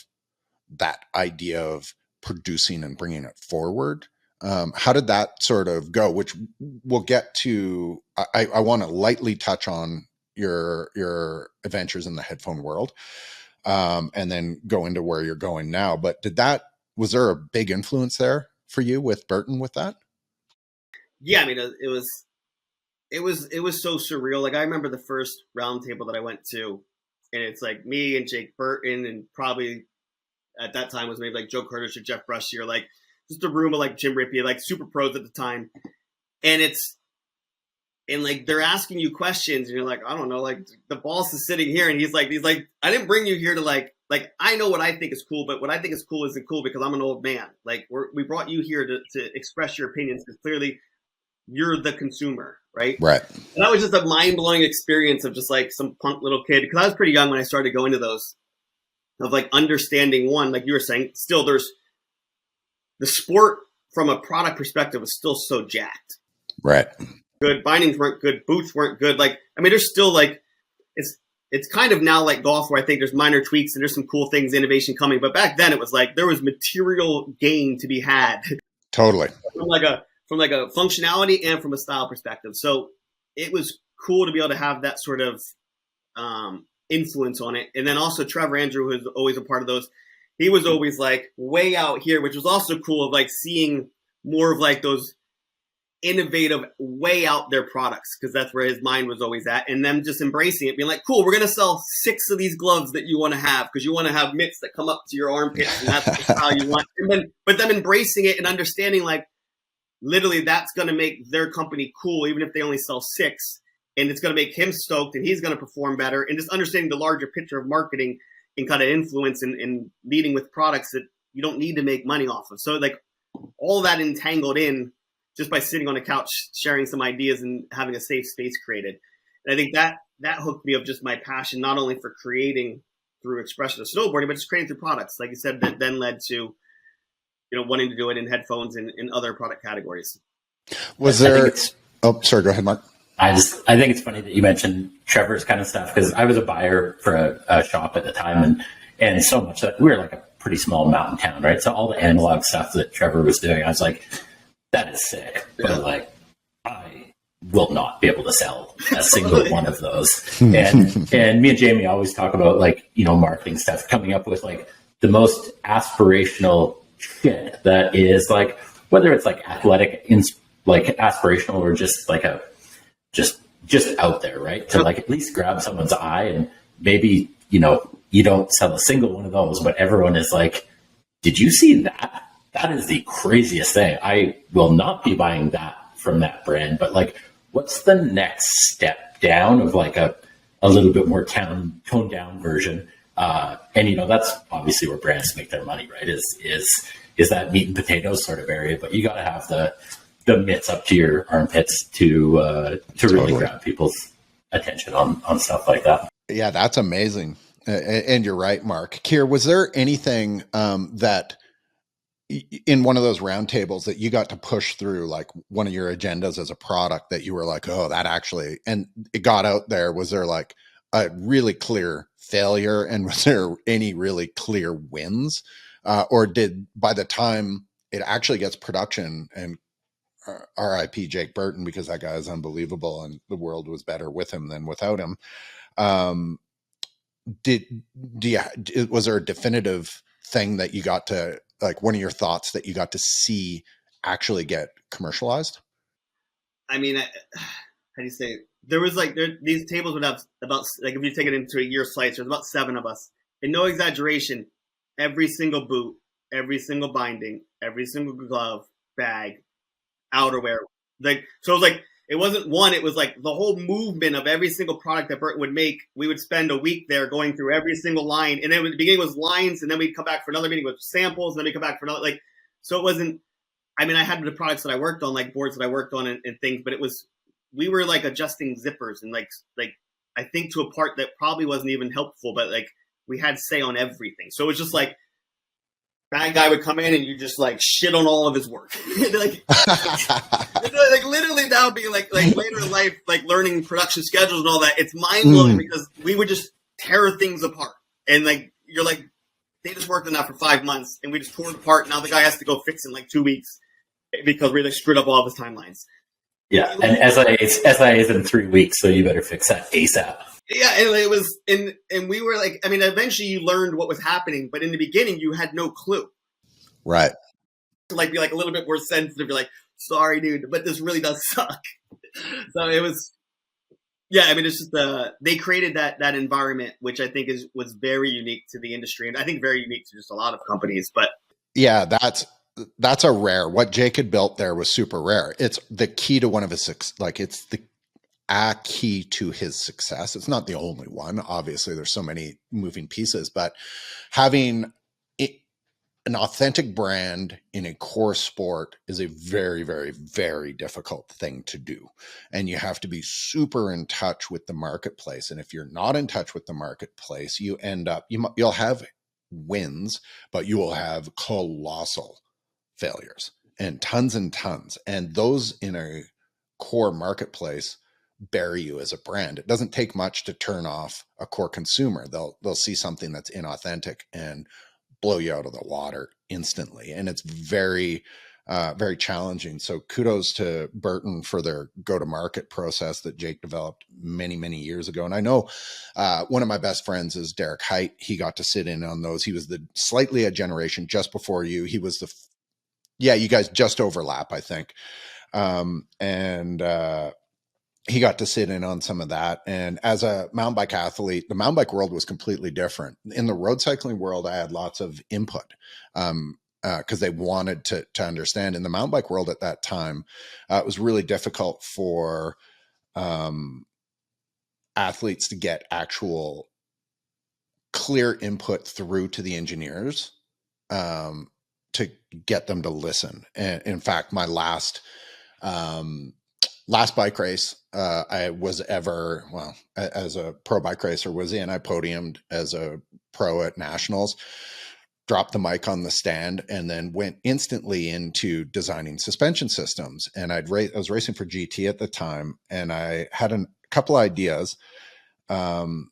that idea of producing and bringing it forward? How did that sort of go? Which we'll get to. I want to lightly touch on your adventures in the headphone world, and then go into where you're going now. But was there a big influence there for you with Burton with that? Yeah, I mean, it was so surreal. Like, I remember the first roundtable that I went to, and it's like me and Jake Burton, and probably at that time was maybe like Joe Curtis or Jeff Brushier, like just a room of like Jim Rippey, like super pros at the time. And like they're asking you questions, and you're like, I don't know, like the boss is sitting here, and he's like, I didn't bring you here to like I know what I think is cool, but what I think is cool isn't cool because I'm an old man. Like we brought you here to express your opinions because clearly you're the consumer, right? Right. And that was just a mind-blowing experience of just like some punk little kid, because I was pretty young when I started going to those, of like understanding one, like you were saying, still there's the sport from a product perspective was still so jacked. Right. Good bindings weren't good, boots weren't good. Like, I mean, there's still like it's kind of now like golf where I think there's minor tweaks and there's some cool things, innovation coming. But back then it was like there was material gain to be had. Totally. from like a functionality and from a style perspective. So it was cool to be able to have that sort of influence on it. And then also Trevor Andrew, who's always a part of those, he was always like way out here, which was also cool of like seeing more of like those innovative, way out there products, because that's where his mind was always at, and them just embracing it, being like, cool, we're going to sell 6 of these gloves that you want to have because you want to have mitts that come up to your armpits, and that's the style you want. But them embracing it and understanding like literally that's going to make their company cool, even if they only sell 6, and it's going to make him stoked and he's going to perform better, and just understanding the larger picture of marketing and kind of influence and leading with products that you don't need to make money off of. So like all that entangled in just by sitting on a couch, sharing some ideas and having a safe space created. And I think that hooked me of just my passion, not only for creating through expression of snowboarding, but just creating through products. Like you said, that then led to, wanting to do it in headphones and in other product categories. Was there, oh, sorry, go ahead, Mark. I think it's funny that you mentioned Trevor's kind of stuff, because I was a buyer for a shop at the time, and so much that we were like a pretty small mountain town, right? So all the analog stuff that Trevor was doing, I was like, that is sick, but like I will not be able to sell a single one of those. And me and Jamie always talk about like, marketing stuff, coming up with like the most aspirational shit that is like, whether it's like athletic, like aspirational, or just like just out there, right? To like at least grab someone's eye, and maybe, you don't sell a single one of those, but everyone is like, did you see that? That is the craziest thing. I will not be buying that from that brand, but like, what's the next step down of like a little bit more toned down version? And that's obviously where brands make their money, right? Is that meat and potatoes sort of area, but you got to have the mitts up to your armpits to really grab people's attention on stuff like that. Yeah, that's amazing. And you're right, Mark. Kier, was there anything that in one of those roundtables that you got to push through, like one of your agendas as a product that you were like, oh, that actually, and it got out there? Was there like a really clear failure, and was there any really clear wins? Or did, by the time it actually gets production, and RIP Jake Burton, because that guy is unbelievable and the world was better with him than without him. Was there a definitive thing that you got to, like, one of your thoughts that you got to see actually get commercialized? I mean, how do you say it? There was like, these tables would have about, like, if you take it into a year slice, there's about 7 of us. And no exaggeration, every single boot, every single binding, every single glove, bag, outerwear. Like, so it was like, it wasn't one, it was like the whole movement of every single product that Burton would make. We would spend a week there going through every single line. And then at the beginning was lines, and then we'd come back for another meeting with samples, and then we'd come back for another, like, so it wasn't, I mean, I had the products that I worked on, like boards that I worked on and things, but it was, we were like adjusting zippers and like I think to a part that probably wasn't even helpful, but like we had say on everything. So it was just like, bad guy would come in and you just like shit on all of his work. like literally that would be like later in life, like learning production schedules and all that. It's mind blowing because we would just tear things apart. And like, you're like, they just worked on that for 5 months and we just tore it apart. Now the guy has to go fix it in like 2 weeks because we like screwed up all of his timelines. Yeah. And SIA is in 3 weeks. So you better fix that ASAP. Yeah, and it was, and we were like, I mean, eventually you learned what was happening, but in the beginning you had no clue. Right. To like be like a little bit more sensitive. You're like, sorry, dude, but this really does suck. So it was, yeah. I mean, it's just they created that environment, which I think was very unique to the industry, and I think very unique to just a lot of companies. But yeah, that's a rare. What Jake had built there was super rare. It's the key to one of his it's a key to his success. It's not the only one. Obviously, there's so many moving pieces, but having an authentic brand in a core sport is a very, very, very difficult thing to do. And you have to be super in touch with the marketplace. And if you're not in touch with the marketplace, you end up, you'll have wins, but you will have colossal failures and tons. And those in a core marketplace bury you as a brand. It doesn't take much to turn off a core consumer. They'll see something that's inauthentic and blow you out of the water instantly. And it's very, very challenging. So kudos to Burton for their go-to-market process that Jake developed many, many years ago. And I know one of my best friends is Derek Height. He got to sit in on those. He was slightly a generation just before you. He was you guys just overlap, I think. He got to sit in on some of that. And as a mountain bike athlete, the mountain bike world was completely different. In the road cycling world, I had lots of input because they wanted to understand. In the mountain bike world at that time, it was really difficult for athletes to get actual clear input through to the engineers to get them to listen. And in fact, my last bike race I was as a pro bike racer was in, I podiumed as a pro at nationals, dropped the mic on the stand, and then went instantly into designing suspension systems. And I was racing for GT at the time, and I had a couple ideas, and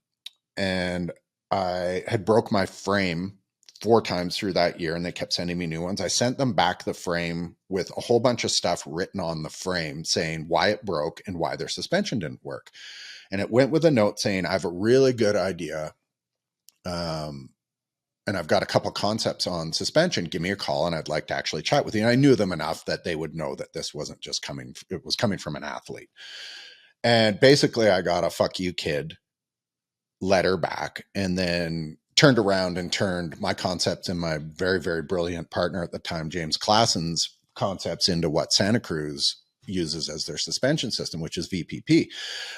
I had broke my frame 4 times through that year, and they kept sending me new ones. I sent them back the frame with a whole bunch of stuff written on the frame saying why it broke and why their suspension didn't work. And it went with a note saying, I have a really good idea. And I've got a couple concepts on suspension. Give me a call and I'd like to actually chat with you. And I knew them enough that they would know that this wasn't just it was coming from an athlete. And basically I got a "fuck you, kid" letter back, and then turned around and turned my concepts and my very, very brilliant partner at the time, James Klassen's concepts, into what Santa Cruz uses as their suspension system, which is VPP.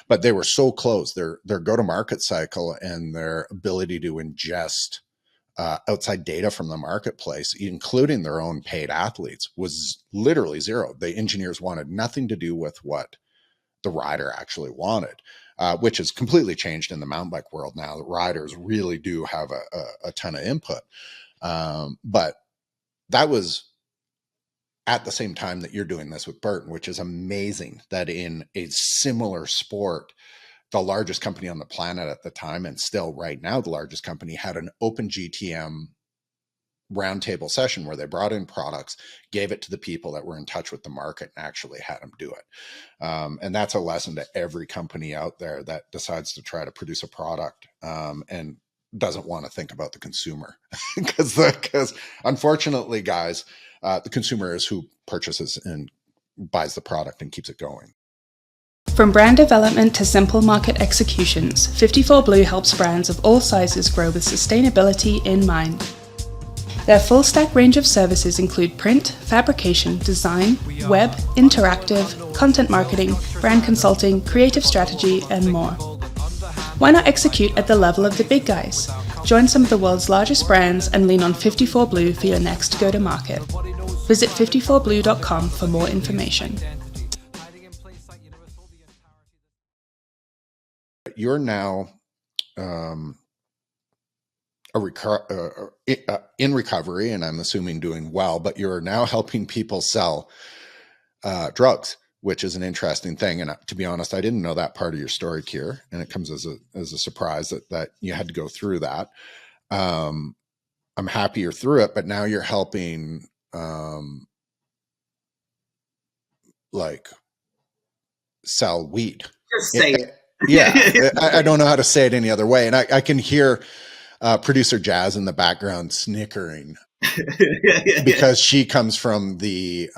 But they were so close. Their go-to-market cycle and their ability to ingest outside data from the marketplace, including their own paid athletes, was literally zero. The engineers wanted nothing to do with what the rider actually wanted. Which has completely changed in the mountain bike world now. The riders really do have a ton of input. But that was at the same time that you're doing this with Burton, which is amazing that in a similar sport, the largest company on the planet at the time, and still right now the largest company, had an open GTM roundtable session where they brought in products, gave it to the people that were in touch with the market, and actually had them do it. And that's a lesson to every company out there that decides to try to produce a product and doesn't want to think about the consumer. Because unfortunately, guys, the consumer is who purchases and buys the product and keeps it going. From brand development to simple market executions, 54 Blue helps brands of all sizes grow with sustainability in mind. Their full-stack range of services include print, fabrication, design, web, interactive, content marketing, brand consulting, creative strategy, and more. Why not execute at the level of the big guys? Join some of the world's largest brands and lean on 54 Blue for your next go-to-market. Visit 54blue.com for more information. You're now in recovery, and I'm assuming doing well, but you're now helping people sell drugs, which is an interesting thing. And to be honest, I didn't know that part of your story, Kier, and it comes as a surprise that you had to go through that. I'm happy you're through it, but now you're helping like sell weed. Just say it. Yeah, I don't know how to say it any other way. And I can hear producer Jazz in the background snickering because she comes from the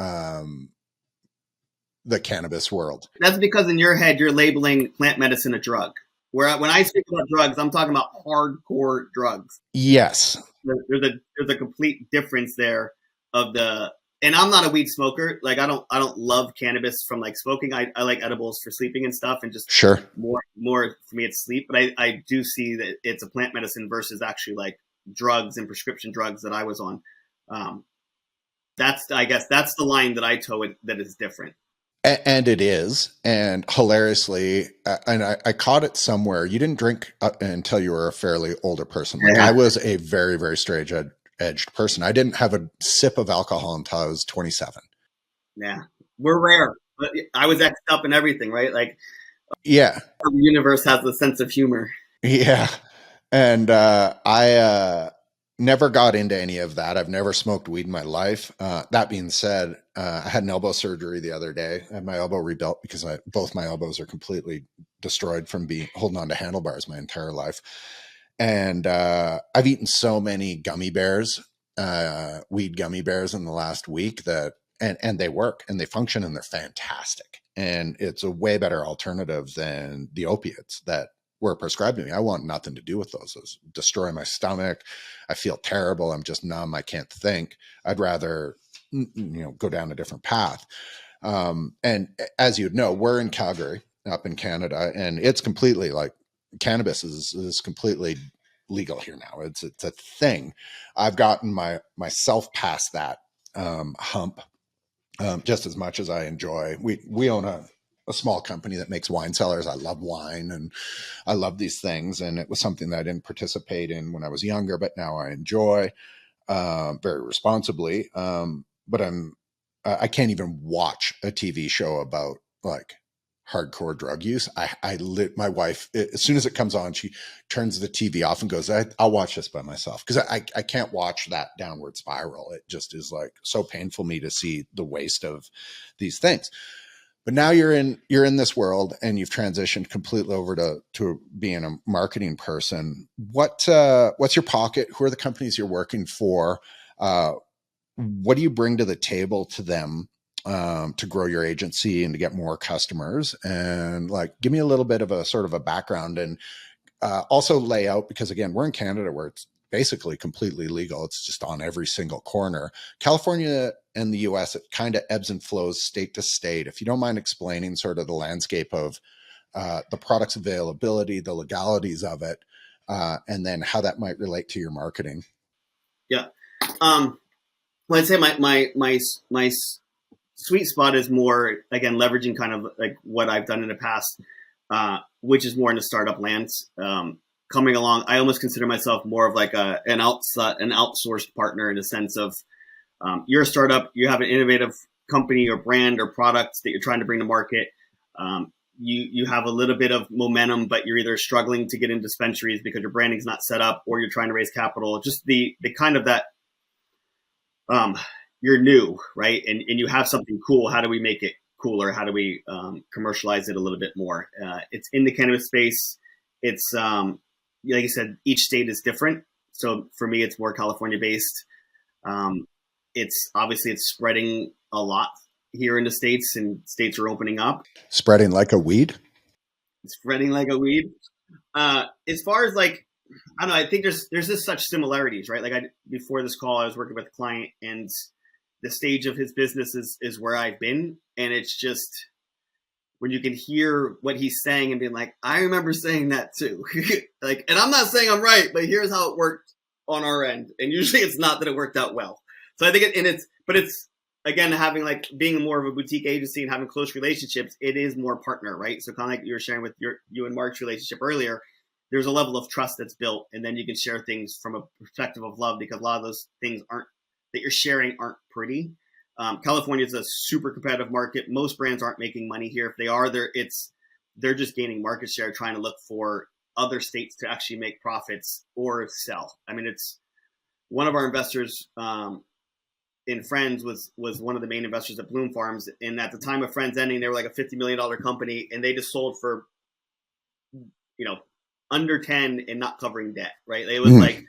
cannabis world. That's because in your head, you're labeling plant medicine a drug. Where when I speak about drugs, I'm talking about hardcore drugs. Yes. There's a complete difference there of the, and I'm not a weed smoker. Like I don't love cannabis from like smoking. I like edibles for sleeping and stuff, and just sure more for me it's sleep. But I do see that it's a plant medicine versus actually like drugs and prescription drugs that I was on. I guess that's the line that I toe it that is different. And it is. And hilariously, and I caught it somewhere. You didn't drink until you were a fairly older person. Like I was a very, very straight edged person. I didn't have a sip of alcohol until I was 27. Yeah, we're rare. But I was X'd up and everything, right? Like, yeah, the universe has a sense of humor. Yeah, and I never got into any of that. I've never smoked weed in my life. That being said, I had an elbow surgery the other day. I had my elbow rebuilt because both my elbows are completely destroyed from holding on to handlebars my entire life. And I've eaten so many gummy bears, weed gummy bears in the last week and they work and they function and they're fantastic. And it's a way better alternative than the opiates that were prescribed to me. I want nothing to do with those. Those destroy my stomach. I feel terrible. I'm just numb. I can't think. I'd rather, go down a different path. And as you'd know, we're in Calgary up in Canada, and it's completely like cannabis is completely legal here now. It's a thing. I've gotten myself past that hump just as much as I enjoy. We own a small company that makes wine cellars. I love wine and I love these things. And it was something that I didn't participate in when I was younger, but now I enjoy very responsibly. But I can't even watch a TV show about like hardcore drug use. My wife, as soon as it comes on, she turns the TV off and goes, I'll watch this by myself. Cause I can't watch that downward spiral. It just is like so painful me to see the waste of these things. But now you're in this world and you've transitioned completely over to being a marketing person. What's your pocket? Who are the companies you're working for? What do you bring to the table to them to grow your agency and to get more customers? And like, give me a little bit of a sort of a background and also lay out, because again, we're in Canada where it's basically completely legal. It's just on every single corner. California and the US, it kind of ebbs and flows state to state. If you don't mind explaining sort of the landscape of the product's availability, the legalities of it, and then how that might relate to your marketing. Yeah. Well, I'd say my sweet spot is more, again, leveraging kind of like what I've done in the past, which is more in the startup lands. Coming along, I almost consider myself more of like an outsourced partner in the sense of you're a startup, you have an innovative company or brand or product that you're trying to bring to market. You have a little bit of momentum, but you're either struggling to get into dispensaries because your branding's not set up, or you're trying to raise capital. Just the kind of that you're new, right? And you have something cool. How do we make it cooler? How do we commercialize it a little bit more? It's in the cannabis space. It's like I said, each state is different. So for me, it's more California based. It's spreading a lot here in the States, and states are opening up. Spreading like a weed? Spreading like a weed. As far as like, I don't know, I think there's just such similarities, right? Like before this call, I was working with a client, and the stage of his business is where I've been. And it's just, when you can hear what he's saying and being like, I remember saying that too. Like, and I'm not saying I'm right, but here's how it worked on our end. And usually it's not that it worked out well. So I think it's again, having like being more of a boutique agency and having close relationships, it is more partner, right? So kind of like you were sharing with you and Mark's relationship earlier, there's a level of trust that's built, and then you can share things from a perspective of love, because a lot of those things that you're sharing aren't pretty. California is a super competitive market. Most brands aren't making money here. If they are, they're just gaining market share, trying to look for other states to actually make profits or sell. I mean, it's one of our investors in Friends was one of the main investors at Bloom Farms. And at the time of Friends ending, they were like a $50 million company, and they just sold for, under 10 and not covering debt, right? It was like,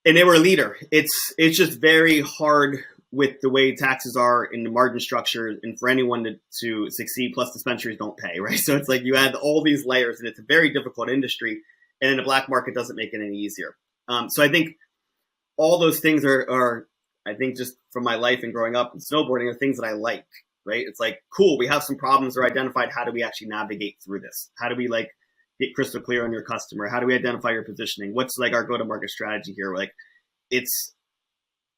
and they were a leader. It's just very hard with the way taxes are in the margin structure, and for anyone to succeed, plus dispensaries don't pay, right? So it's like you add all these layers, and it's a very difficult industry, and then the black market doesn't make it any easier. So I think all those things are, I think, just from my life and growing up in snowboarding, are things that I like, right? It's like, cool, we have some problems that are identified. How do we actually navigate through this? How do we like get crystal clear on your customer? How do we identify your positioning? What's like our go-to-market strategy here? Like,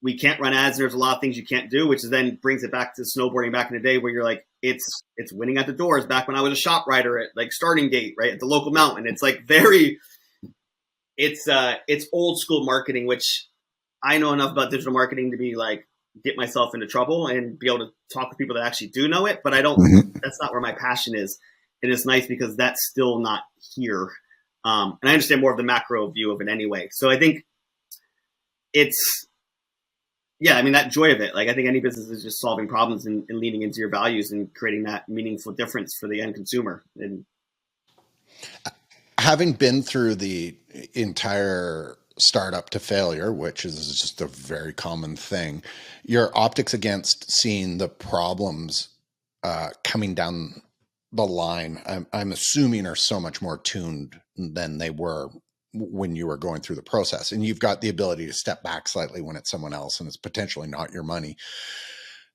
we can't run ads. There's a lot of things you can't do, which then brings it back to snowboarding back in the day, where you're like, it's winning at the doors. Back when I was a shop rider at like Starting Gate, right, at the local mountain, it's like it's old school marketing, which I know enough about digital marketing to be like, get myself into trouble and be able to talk with people that actually do know it. But I don't, that's not where my passion is. And it's nice because that's still not here. And I understand more of the macro view of it anyway. So I think that joy of it. Like, I think any business is just solving problems and leaning into your values and creating that meaningful difference for the end consumer. And having been through the entire startup to failure, which is just a very common thing, your optics against seeing the problems coming down the line, I'm assuming, are so much more tuned than they were when you were going through the process. And you've got the ability to step back slightly when it's someone else and it's potentially not your money.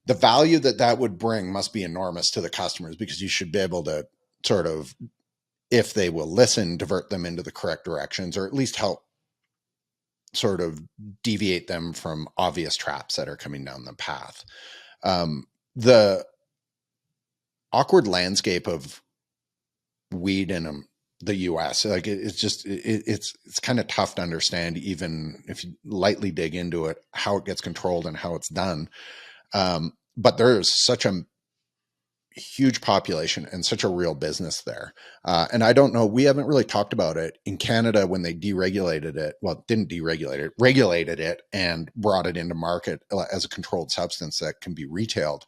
The value that would bring must be enormous to the customers, because you should be able to sort of, if they will listen, divert them into the correct directions, or at least help sort of deviate them from obvious traps that are coming down the path. The awkward landscape of weed in the US, like it's kind of tough to understand, even if you lightly dig into it, how it gets controlled and how it's done. But there's such a huge population and such a real business there. And I don't know, we haven't really talked about it in Canada when they deregulated it. Well, didn't deregulate it, regulated it and brought it into market as a controlled substance that can be retailed.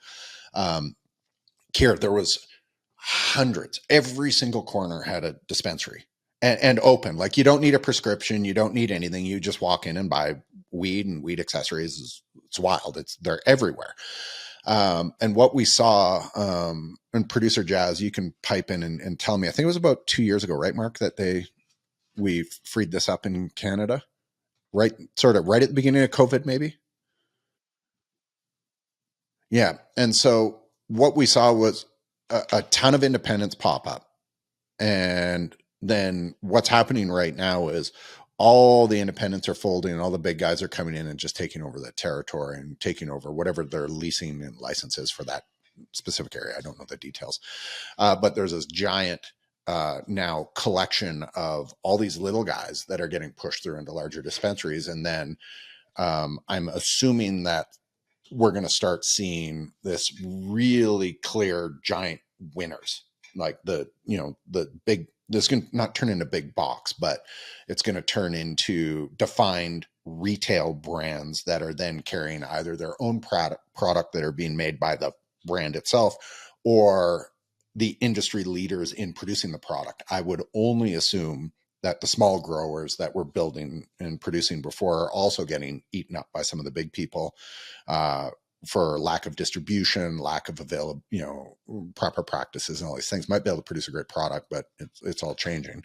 Kier, there was hundreds. Every single corner had a dispensary and open. Like, you don't need a prescription. You don't need anything. You just walk in and buy weed and weed accessories. It's wild. They're everywhere. And what we saw, and producer Jazz, you can pipe in and tell me, I think it was about 2 years ago, right, Mark, that we freed this up in Canada, right? Sort of right at the beginning of COVID, maybe. Yeah. And so what we saw was a ton of independents pop up. And then what's happening right now is all the independents are folding and all the big guys are coming in and just taking over that territory and taking over whatever their leasing and licenses for that specific area. I don't know the details. But there's this giant now collection of all these little guys that are getting pushed through into larger dispensaries. And then I'm assuming that we're going to start seeing this really clear giant winners, like the big, this can not turn into big box, but it's going to turn into defined retail brands that are then carrying either their own product that are being made by the brand itself, or the industry leaders in producing the product. I would only assume that the small growers that were building and producing before are also getting eaten up by some of the big people for lack of distribution, lack of proper practices and all these things. Might be able to produce a great product, but it's all changing.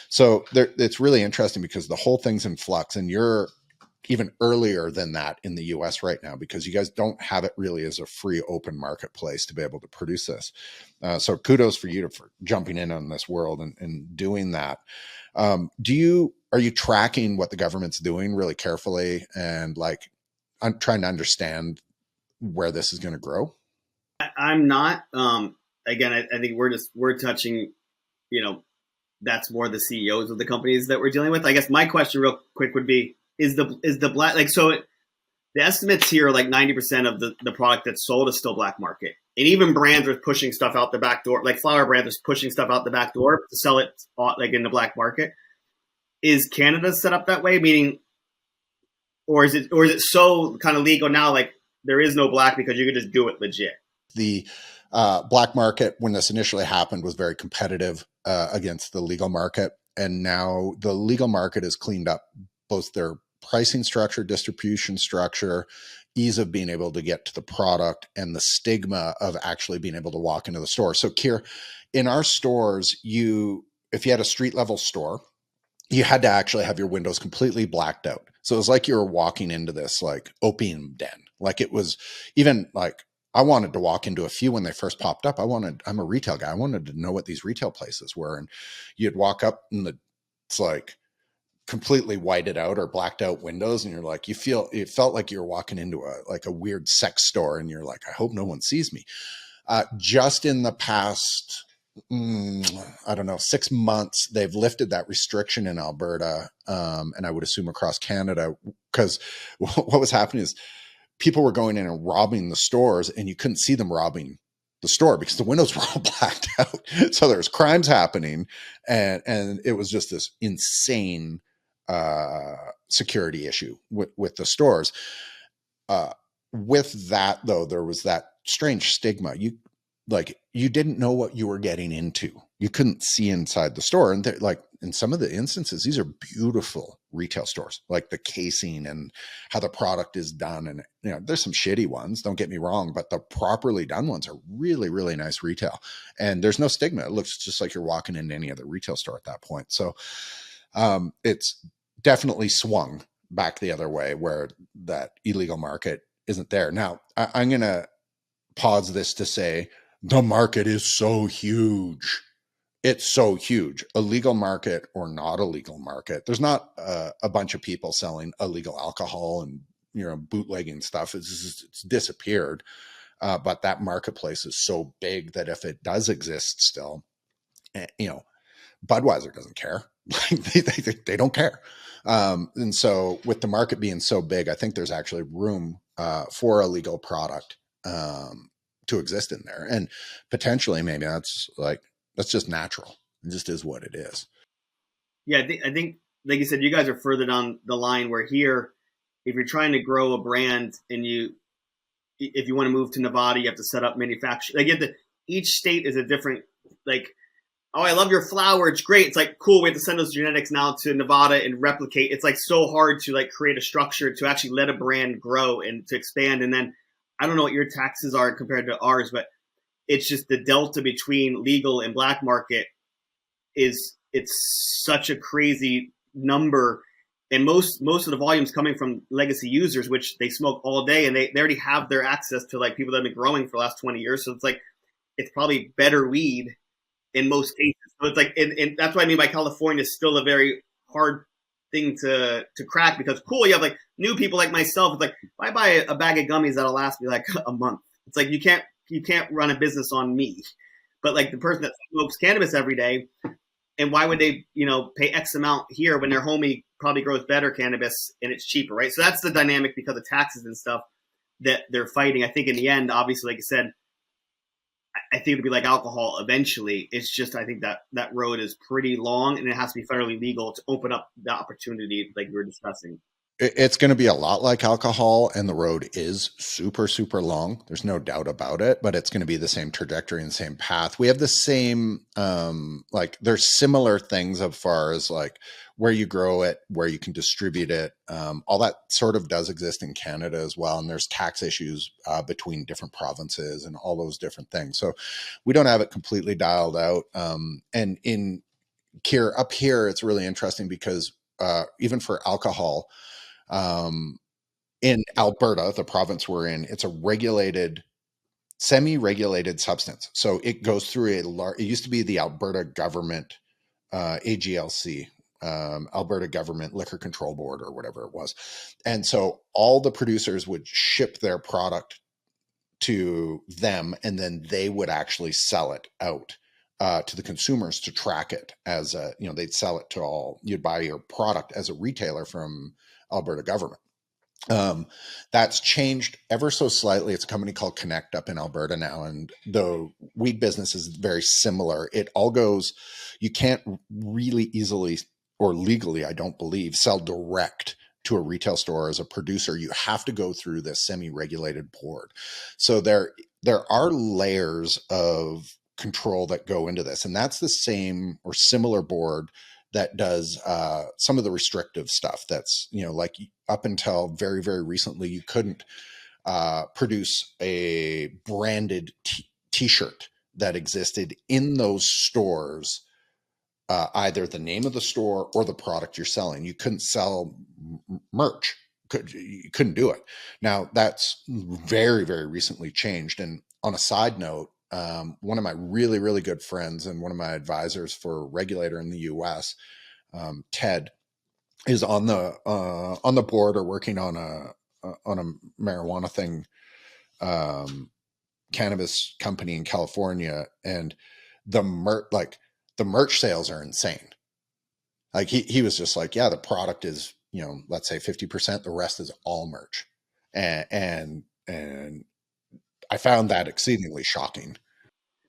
So it's really interesting because the whole thing's in flux, and you're even earlier than that in the US right now, because you guys don't have it really as a free open marketplace to be able to produce this. So kudos for you for jumping in on this world and doing that. Are you tracking what the government's doing really carefully? And like, I'm trying to understand where this is going to grow? I'm not. Again, I think we're touching, that's more the CEOs of the companies that we're dealing with. I guess my question real quick would be, is the black, the estimates here are like 90% of the product that's sold is still black market. And even brands are pushing stuff out the back door, like flower brands are pushing stuff out the back door to sell it like in the black market. Is Canada set up that way? Meaning, or is it so kind of legal now, like there is no black because you could just do it legit? The black market, when this initially happened, was very competitive against the legal market. And now the legal market has cleaned up both their pricing structure, distribution structure, ease of being able to get to the product, and the stigma of actually being able to walk into the store. So Kier, in our stores, if you had a street level store, you had to actually have your windows completely blacked out. So it was like you were walking into this like opium den. Like it was even like, I wanted to walk into a few when they first popped up. I'm a retail guy. I wanted to know what these retail places were. And you'd walk up and it's like completely whited out or blacked out windows. And you're like, it felt like you're walking into a weird sex store. And you're like, I hope no one sees me. Just in the past, I don't know, 6 months, they've lifted that restriction in Alberta. And I would assume across Canada, because what was happening is people were going in and robbing the stores, and you couldn't see them robbing the store because the windows were all blacked out. So there's crimes happening, and it was just this insane security issue with the stores. With that though, there was that strange stigma. You didn't know what you were getting into. You couldn't see inside the store. And like in some of the instances, these are beautiful retail stores, like the casing and how the product is done. And, there's some shitty ones, don't get me wrong, but the properly done ones are really, really nice retail. And there's no stigma. It looks just like you're walking into any other retail store at that point. So it's definitely swung back the other way where that illegal market isn't there. Now, I'm going to pause this to say, the market is so huge. It's so huge. A legal market or not a legal market. There's not a bunch of people selling illegal alcohol and bootlegging stuff. It's disappeared. But that marketplace is so big that if it does exist still, Budweiser doesn't care. They don't care. And so with the market being so big, I think there's actually room for a legal product to exist in there. And potentially maybe that's just natural. It just is what it is. Yeah, I think like you said, you guys are further down the line, where here, if you're trying to grow a brand and if you want to move to Nevada, you have to set up manufacturing. Each state is a different, oh, I love your flower, it's great. It's like, cool, we have to send those genetics now to Nevada and replicate. It's like so hard to create a structure to actually let a brand grow and to expand. And then I don't know what your taxes are compared to ours, but it's just the delta between legal and black market it's such a crazy number. And most of the volume is coming from legacy users, which they smoke all day, and they already have their access to people that have been growing for the last 20 years. So it's probably better weed in most cases. So it's and that's what I mean by California is still a very hard thing to crack, because cool, you have new people like myself. It's if I buy a bag of gummies, that'll last me a month. It's you can't run a business on me. But the person that smokes cannabis every day, and why would they, pay X amount here when their homie probably grows better cannabis and it's cheaper, right? So that's the dynamic because of taxes and stuff that they're fighting. I think in the end, obviously, like I said, I think it'll be like alcohol eventually. It's just, I think that road is pretty long, and it has to be federally legal to open up the opportunity like we were discussing. It's going to be a lot like alcohol, and the road is super, super long. There's no doubt about it, but it's going to be the same trajectory and same path. We have the same, there's similar things as far as where you grow it, where you can distribute it. All that sort of does exist in Canada as well. And there's tax issues between different provinces and all those different things. So we don't have it completely dialed out. And in Kier, up here, it's really interesting because even for alcohol, in Alberta, the province we're in, it's a semi-regulated substance. So it goes through it used to be the Alberta government, AGLC, Alberta Government Liquor Control Board or whatever it was. And so all the producers would ship their product to them, and then they would actually sell it out to the consumers to track it as a, they'd sell it to all, you'd buy your product as a retailer from Alberta government. That's changed ever so slightly. It's a company called Connect up in Alberta now, and the weed business is very similar. It all goes, you can't really easily or legally, I don't believe, sell direct to a retail store as a producer. You have to go through this semi-regulated board. So there are layers of control that go into this, and that's the same or similar board that does some of the restrictive stuff. That's, like up until very, very recently, you couldn't produce a branded t-shirt that existed in those stores, either the name of the store or the product you're selling. You couldn't sell merch. You couldn't do it. Now that's very, very recently changed. And on a side note, one of my really, really good friends and one of my advisors for a regulator in the US, Ted, is on the board or working on a marijuana thing, cannabis company in California, and the merch sales are insane. Like he was just like, yeah, the product is, let's say 50%, the rest is all merch. And I found that exceedingly shocking.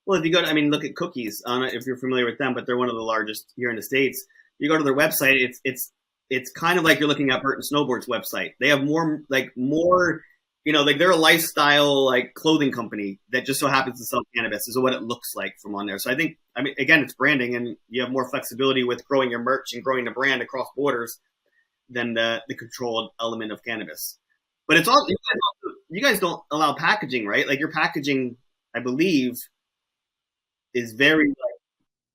Well, if you go to, look at Cookies. I don't know if you're familiar with them, but they're one of the largest here in the States. You go to their website, it's kind of like you're looking at Burton Snowboard's website. They have more, they're a lifestyle clothing company that just so happens to sell cannabis is what it looks like from on there. So I think, again, it's branding, and you have more flexibility with growing your merch and growing the brand across borders than the controlled element of cannabis. But it's all, you guys don't allow packaging, right? Like your packaging, I believe, is very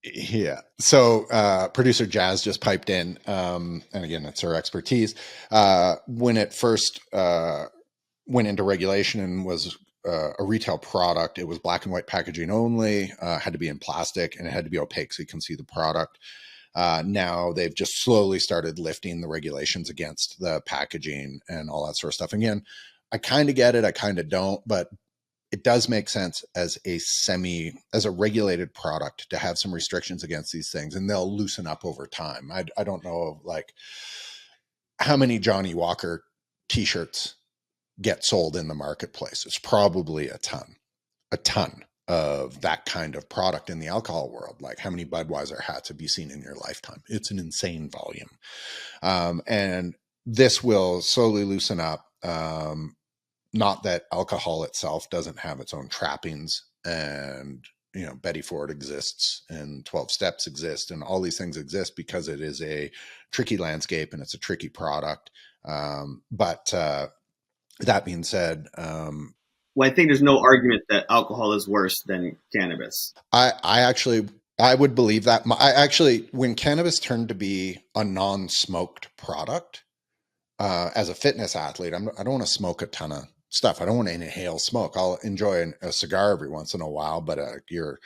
yeah. So producer Jazz just piped in, and again, it's her expertise. When it first went into regulation and was a retail product, it was black and white packaging only, had to be in plastic, and it had to be opaque so you can see the product. Now they've just slowly started lifting the regulations against the packaging and all that sort of stuff. Again, I kind of get it, I kind of don't, but it does make sense as a regulated product to have some restrictions against these things, and they'll loosen up over time. I don't know how many Johnny Walker t-shirts get sold in the marketplace. It's probably a ton of that kind of product in the alcohol world. Like how many Budweiser hats have you seen in your lifetime? It's an insane volume. And this will slowly loosen up. Not that alcohol itself doesn't have its own trappings, and Betty Ford exists and 12 steps exist and all these things exist because it is a tricky landscape and it's a tricky product. But that being said, well, I think there's no argument that alcohol is worse than cannabis. I would believe that. When cannabis turned to be a non-smoked product, as a fitness athlete, I don't want to smoke a ton of stuff. I don't want to inhale smoke. I'll enjoy a cigar every once in a while, but you're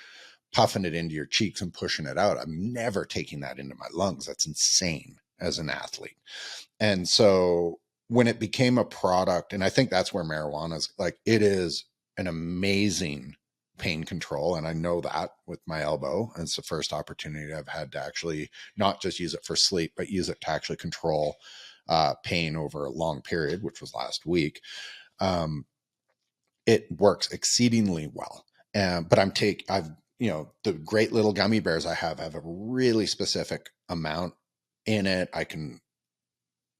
puffing it into your cheeks and pushing it out. I'm never taking that into my lungs. That's insane as an athlete. And so when it became a product, and I think that's where marijuana is, it is an amazing pain control. And I know that with my elbow, and it's the first opportunity I've had to actually not just use it for sleep, but use it to actually control pain over a long period, which was last week. It works exceedingly well. But the great little gummy bears I have a really specific amount in it. I can,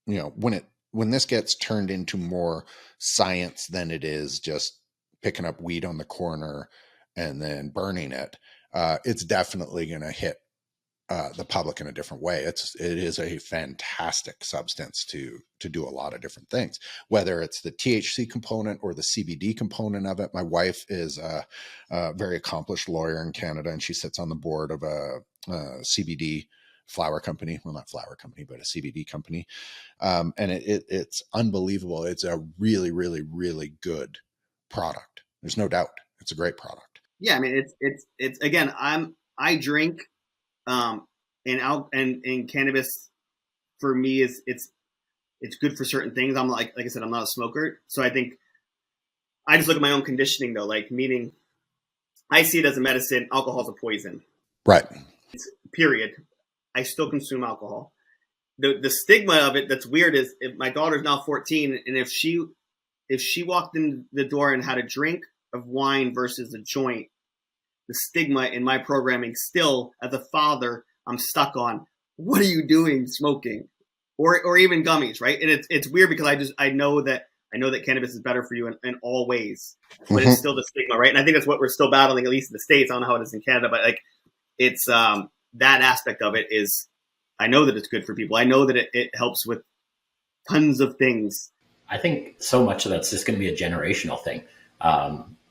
when this gets turned into more science than it is just picking up weed on the corner and then burning it, it's definitely going to hit the public in a different way. It is a fantastic substance to do a lot of different things, whether it's the THC component or the CBD component of it. My wife is a very accomplished lawyer in Canada, and she sits on the board of a CBD flower company. Well, not flower company, but a CBD company. And it's unbelievable. It's a really, really, really good product. There's no doubt. It's a great product. Yeah. It's again, I drink, and cannabis for me it's good for certain things. I'm like I said, I'm not a smoker. So I think I just look at my own conditioning though, like meaning I see it as a medicine. Alcohol is a poison. Right. Period. I still consume alcohol. The stigma of it that's weird is if my daughter's now 14 and if she walked in the door and had a drink of wine versus a joint, the stigma in my programming still as a father, I'm stuck on what are you doing smoking or even gummies, right? And it's weird because I know that cannabis is better for you in all ways, but it's still the stigma, right? And I think that's what we're still battling, at least in the States. I don't know how it is in Canada, but like it's that aspect of it is I know that it's good for people. I know that it helps with tons of things. I think so much of that's just going to be a generational thing.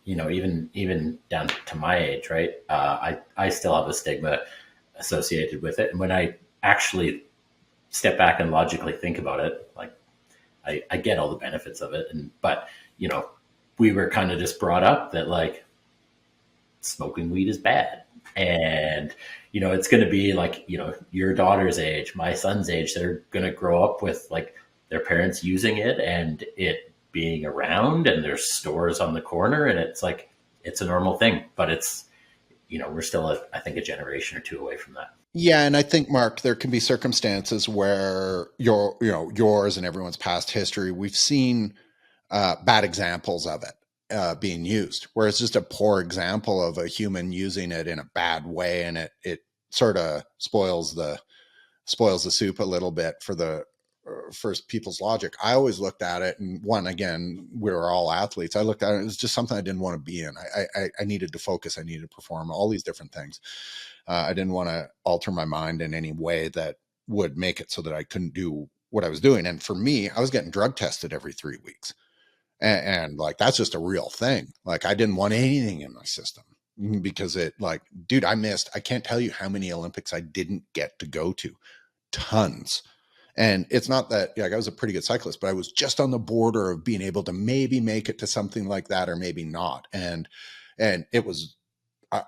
Even down to my age, right? I still have a stigma associated with it. And when I actually step back and logically think about it, like I get all the benefits of it. But we were kind of just brought up that like smoking weed is bad. And, it's going to be like, your daughter's age, my son's age, they're going to grow up with like their parents using it and it being around, and there's stores on the corner, and it's like, it's a normal thing, but it's, we're still, I think, a generation or two away from that. Yeah. And I think, Mark, there can be circumstances where yours and everyone's past history, we've seen bad examples of it being used, where it's just a poor example of a human using it in a bad way. And it sort of spoils the soup a little bit for the first people's logic. I always looked at it, and again, we were all athletes. I looked at it was just something I didn't want to be in. I needed to focus. I needed to perform all these different things. I didn't want to alter my mind in any way that would make it so that I couldn't do what I was doing. And for me, I was getting drug tested every 3 weeks. And like, that's just a real thing. Like, I didn't want anything in my system because dude, I can't tell you how many Olympics I didn't get to go to. Tons. And it's not that I was a pretty good cyclist, but I was just on the border of being able to maybe make it to something like that or maybe not. And it was,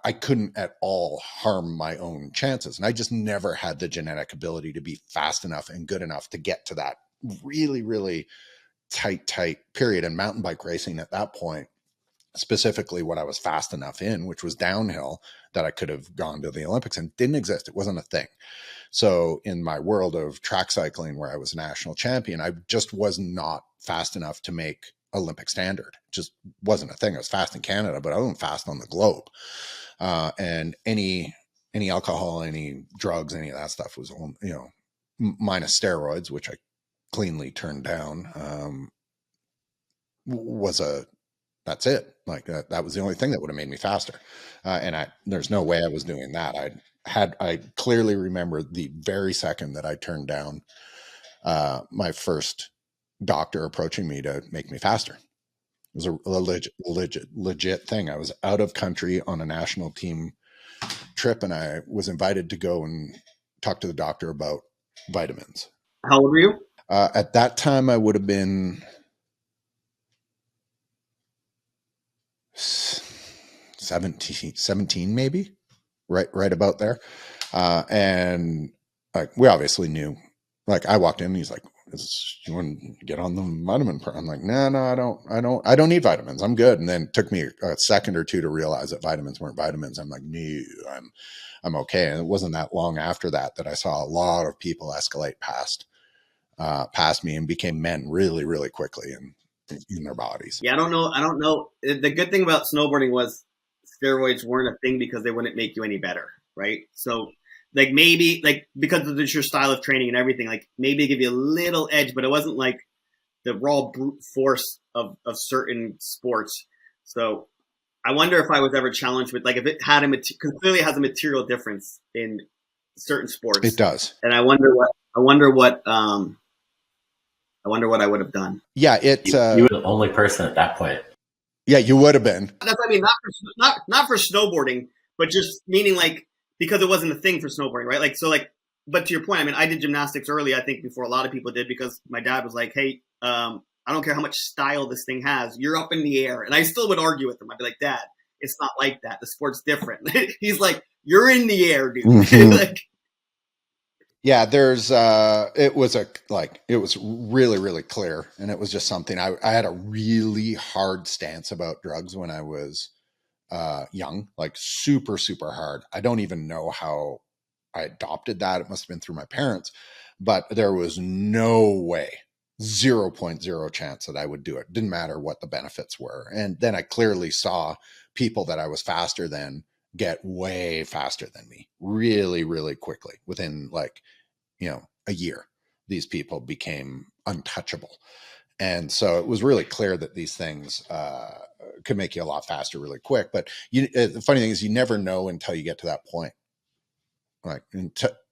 I couldn't at all harm my own chances. And I just never had the genetic ability to be fast enough and good enough to get to that really, really tight period. And mountain bike racing at that point, specifically what I was fast enough in, which was downhill, that I could have gone to the Olympics, and didn't exist. It wasn't a thing. So in my world of track cycling, where I was a national champion, I just was not fast enough to make Olympic standard. It just wasn't a thing. I was fast in Canada, but I wasn't fast on the globe. And any alcohol, any drugs, any of that stuff was, minus steroids, which I cleanly turned down, that's it. Like that was the only thing that would have made me faster. And there's no way I was doing that. I clearly remember the very second that I turned down my first doctor approaching me to make me faster. It was a legit thing. I was out of country on a national team trip, and I was invited to go and talk to the doctor about vitamins. How old were you? At that time, I would have been 17 maybe, right about there. And like, we obviously knew, like, I walked in and he's like, you want to get on the vitamin program? I'm like, no, I don't need vitamins. I'm good. And then it took me a second or two to realize that vitamins weren't vitamins. I'm like, no, I'm okay. And it wasn't that long after that I saw a lot of people escalate past me and became men really, really quickly in their bodies. Yeah, I don't know. The good thing about snowboarding was steroids weren't a thing because they wouldn't make you any better, right? So like maybe like because of your style of training and everything, like maybe give you a little edge, but it wasn't like the raw brute force of certain sports. So I wonder if I was ever challenged with, like, if it had because clearly it has a material difference in certain sports. It does. And I wonder what I would have done. Yeah, you were the only person at that point. Yeah, you would have been. That's what I mean, not for snowboarding, but just meaning like because it wasn't a thing for snowboarding, right? Like so, like. But to your point, I mean, I did gymnastics early. I think before a lot of people did because my dad was like, "Hey, I don't care how much style this thing has, you're up in the air." And I still would argue with him. I'd be like, "Dad, it's not like that. The sport's different." He's like, "You're in the air, dude." Mm-hmm. Like, Yeah, there's it was really, really clear. And it was just something I had a really hard stance about drugs when I was young, like super, super hard. I don't even know how I adopted that. It must have been through my parents, but there was no way, 0.0 chance that I would do it. Didn't matter what the benefits were. And then I clearly saw people that I was faster than get way faster than me really, really quickly within like, a year. These people became untouchable. And so it was really clear that these things could make you a lot faster really quick. But the funny thing is you never know until you get to that point. Like,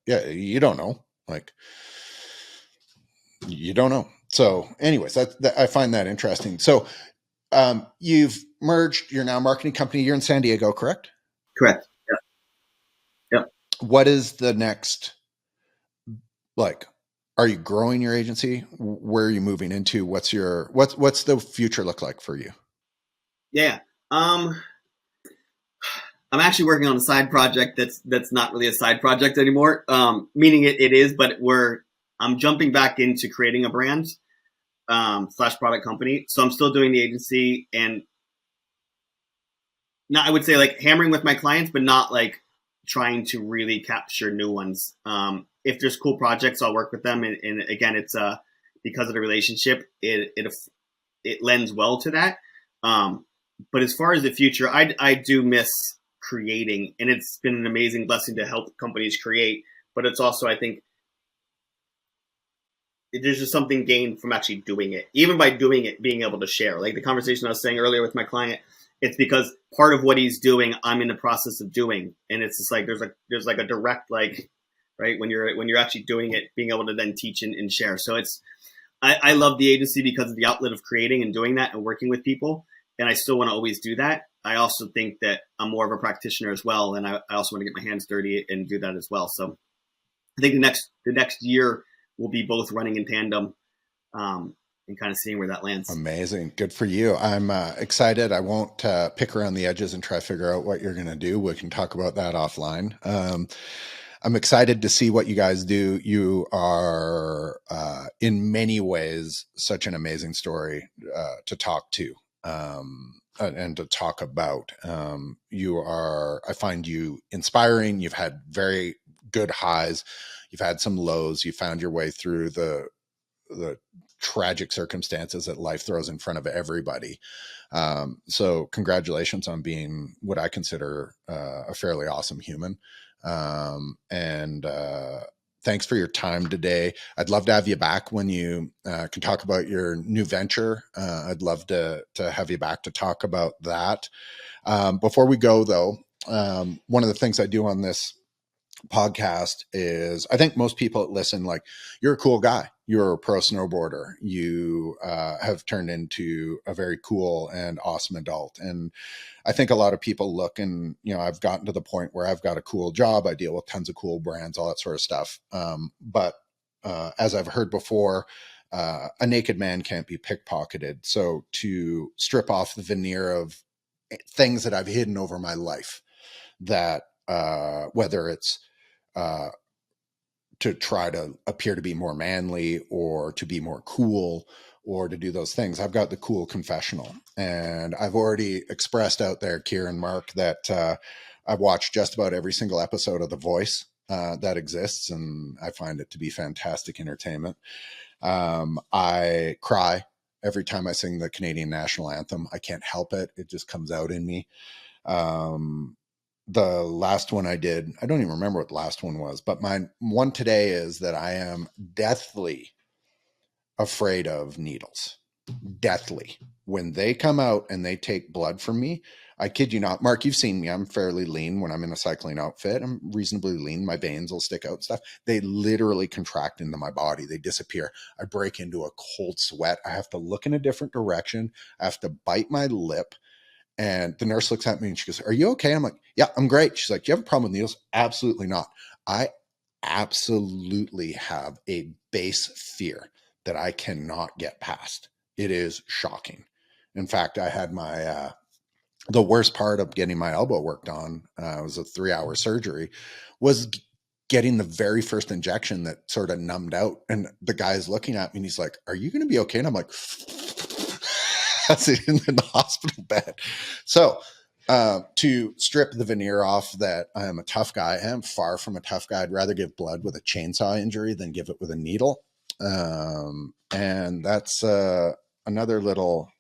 you don't know. Like, you don't know. So anyways, I find that interesting. So you've merged, you're now a marketing company. You're in San Diego, correct? Correct. Yeah. Yep. What is the next, like, are you growing your agency? Where are you moving into? What's the future look like for you? Yeah. I'm actually working on a side project that's not really a side project anymore. Meaning it is, but I'm jumping back into creating a brand / product company. So I'm still doing the agency and not, I would say, like hammering with my clients, but not like trying to really capture new ones. If there's cool projects, I'll work with them. And again, it's because of the relationship, it lends well to that. But as far as the future, I do miss creating, and it's been an amazing blessing to help companies create. But it's also, I think, there's just something gained from actually doing it. Even by doing it, being able to share. Like the conversation I was saying earlier with my client, it's because part of what he's doing, I'm in the process of doing, and it's just like there's like a direct, like, right, when you're actually doing it, being able to then teach and share. So I love the agency because of the outlet of creating and doing that and working with people, and I still want to always do that. I also think that I'm more of a practitioner as well, and I also want to get my hands dirty and do that as well. So I think the next year will be both running in tandem, and kind of seeing where that lands. Amazing. Good for you. I'm excited. I won't pick around the edges and try to figure out what you're going to do. We can talk about that offline. I'm excited to see what you guys do. You are, in many ways, such an amazing story to talk to and to talk about. I find you inspiring. You've had very good highs. You've had some lows. You found your way through the tragic circumstances that life throws in front of everybody. So congratulations on being what I consider a fairly awesome human. And thanks for your time today. I'd love to have you back when you can talk about your new venture. I'd love to have you back to talk about that. Before we go though, one of the things I do on this podcast is I think most people that listen, like, you're a cool guy. You're a pro snowboarder. You have turned into a very cool and awesome adult. And I think a lot of people look and, I've gotten to the point where I've got a cool job. I deal with tons of cool brands, all that sort of stuff. But as I've heard before, a naked man can't be pickpocketed. So to strip off the veneer of things that I've hidden over my life, that whether it's to try to appear to be more manly or to be more cool or to do those things, I've got the cool confessional. And I've already expressed out there, Kier and Mark, that I've watched just about every single episode of The Voice that exists, and I find it to be fantastic entertainment. I cry every time I sing the Canadian national anthem. I can't help it. It just comes out in me. The last one I did, I don't even remember what the last one was, but my one today is that I am deathly afraid of needles. Deathly. When they come out and they take blood from me, I kid you not. Mark, you've seen me. I'm fairly lean when I'm in a cycling outfit. I'm reasonably lean. My veins will stick out and stuff. They literally contract into my body. They disappear. I break into a cold sweat. I have to look in a different direction. I have to bite my lip. And the nurse looks at me and she goes, "Are you okay?" I'm like, "Yeah, I'm great." She's like, "Do you have a problem with needles?" Absolutely not. I absolutely have a base fear that I cannot get past. It is shocking. In fact, I had my, the worst part of getting my elbow worked on, it was a 3-hour surgery, was getting the very first injection that sort of numbed out. And the guy's looking at me and he's like, are you going to be okay? And I'm like, that's it, in the hospital bed. So to strip the veneer off that I am a tough guy, I am far from a tough guy. I'd rather give blood with a chainsaw injury than give it with a needle. And that's another little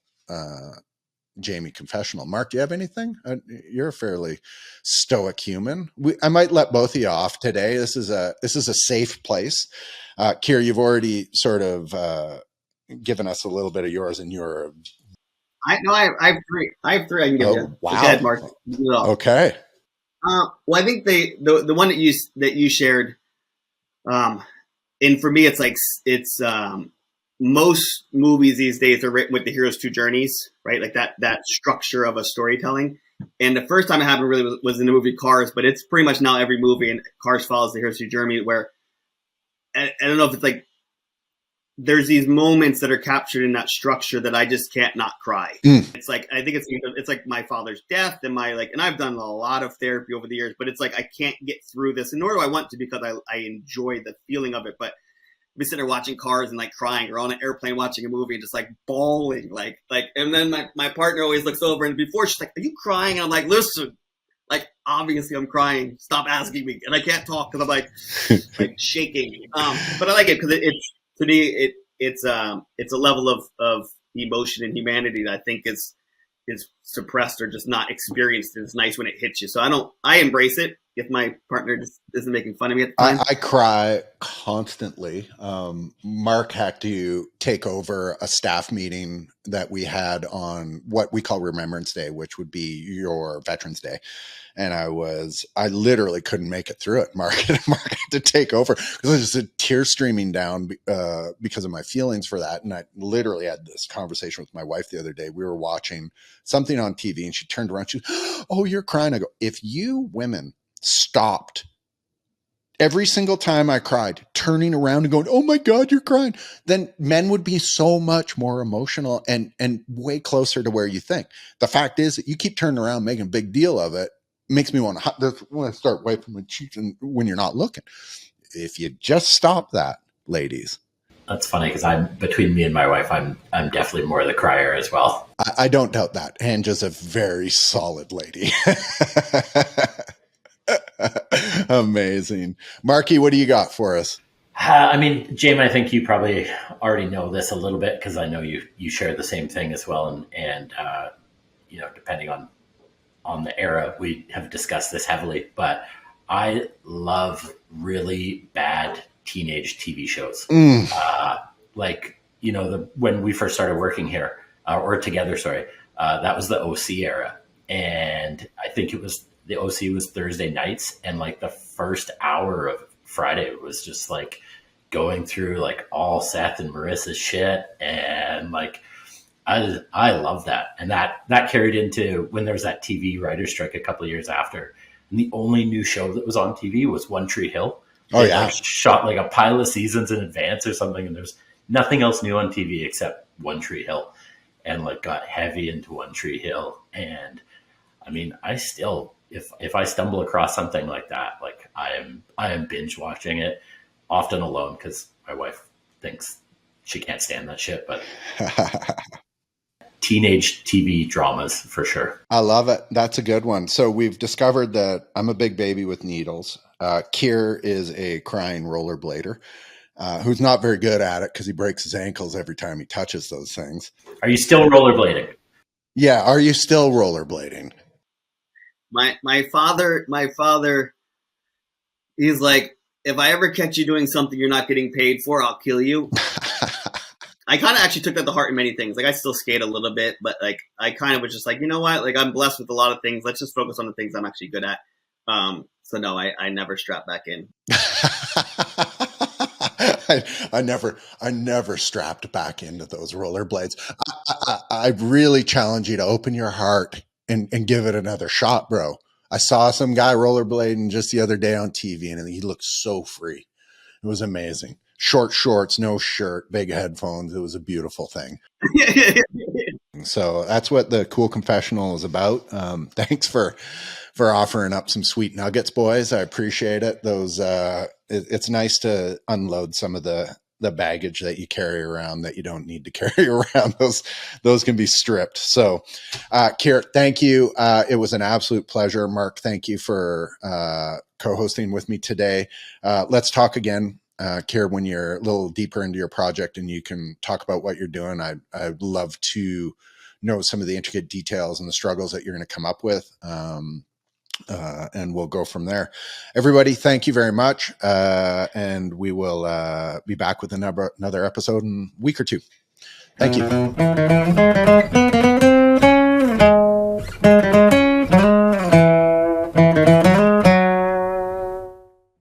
Jamie confessional. Mark, do you have anything? You're a fairly stoic human. I might let both of you off today. This is a safe place. Kier, you've already sort of given us a little bit of yours, and you're. I have three. I have three I can give you. Wow. Go ahead, Mark. Okay. Well, I think the one that you shared, and for me, it's most movies these days are written with the hero's two journeys, right? Like that structure of a storytelling. And the first time it happened really was in the movie Cars, but it's pretty much now every movie, and Cars follows the hero's two journey, where I don't know if it's like there's these moments that are captured in that structure that I just can't not cry. It's like, I think it's like my father's death and and I've done a lot of therapy over the years, but it's like, I can't get through this, and nor do I want to, because I enjoy the feeling of it. But be sitting there watching Cars and like crying, or on an airplane watching a movie and just like bawling, like, and then my partner always looks over, and before she's like, are you crying? And I'm like, listen, like, obviously I'm crying. Stop asking me. And I can't talk because I'm like shaking. But I like it because it's, to me, it's a level of emotion and humanity that I think is suppressed or just not experienced. It's nice when it hits you. So I embrace it if my partner just isn't making fun of me at the time. I cry constantly. Mark had to take over a staff meeting that we had on what we call Remembrance Day, which would be your Veterans Day. And I literally couldn't make it through it. Mark had to take over because there's a tear streaming down because of my feelings for that. And I literally had this conversation with my wife the other day. We were watching something on TV and she turned around. She goes, oh, you're crying. I go, if you women stopped every single time I cried, turning around and going, oh my God, you're crying, then men would be so much more emotional and way closer to where you think. The fact is that you keep turning around, making a big deal of it, makes me want to start wiping my cheeks when you're not looking. If you just stop that, ladies. That's funny because between me and my wife, I'm definitely more the crier as well. I don't doubt that. Angela's a very solid lady. Amazing. Marky, what do you got for us? I mean, Jamie, I think you probably already know this a little bit because I know you share the same thing as well. And depending on the era, we have discussed this heavily, but I love really bad teenage TV shows. When we first started working here or together, that was the OC era. And I think the OC was Thursday nights, and like the first hour of Friday was just like going through like all Seth and Marissa's shit. And like, I love that. And that carried into when there was that TV writer's strike a couple of years after. And the only new show that was on TV was One Tree Hill. Oh, yeah. Shot like a pile of seasons in advance or something. And there's nothing else new on TV except One Tree Hill, and like got heavy into One Tree Hill. And I mean, I still, if I stumble across something like that, like I am binge watching it, often alone because my wife thinks she can't stand that shit. But teenage TV dramas for sure. I love it. That's a good one. So we've discovered that I'm a big baby with needles. Kier is a crying rollerblader who's not very good at it because he breaks his ankles every time he touches those things. Are you still rollerblading? Yeah. Are you still rollerblading? My father, he's like, if I ever catch you doing something you're not getting paid for, I'll kill you. I kind of actually took that to heart in many things. Like, I still skate a little bit, but like, I kind of was just like, you know what? Like, I'm blessed with a lot of things. Let's just focus on the things I'm actually good at. So no, I never strapped back in. I never strapped back into those rollerblades. I really challenge you to open your heart and give it another shot, bro. I saw some guy rollerblading just the other day on TV, and he looked so free. It was amazing. Short shorts, no shirt, big headphones. It was a beautiful thing. So that's what the Cool Confessional is about. Thanks for for offering up some sweet nuggets, boys. I appreciate it. Those it's nice to unload some of the baggage that you carry around that you don't need to carry around. Those can be stripped. So, Kier, thank you. It was an absolute pleasure. Mark, thank you for co-hosting with me today. Let's talk again, Kier, when you're a little deeper into your project and you can talk about what you're doing. I'd love to know some of the intricate details and the struggles that you're going to come up with. And we'll go from there. Everybody, thank you very much. And we will be back with another episode in a week or two. Thank you.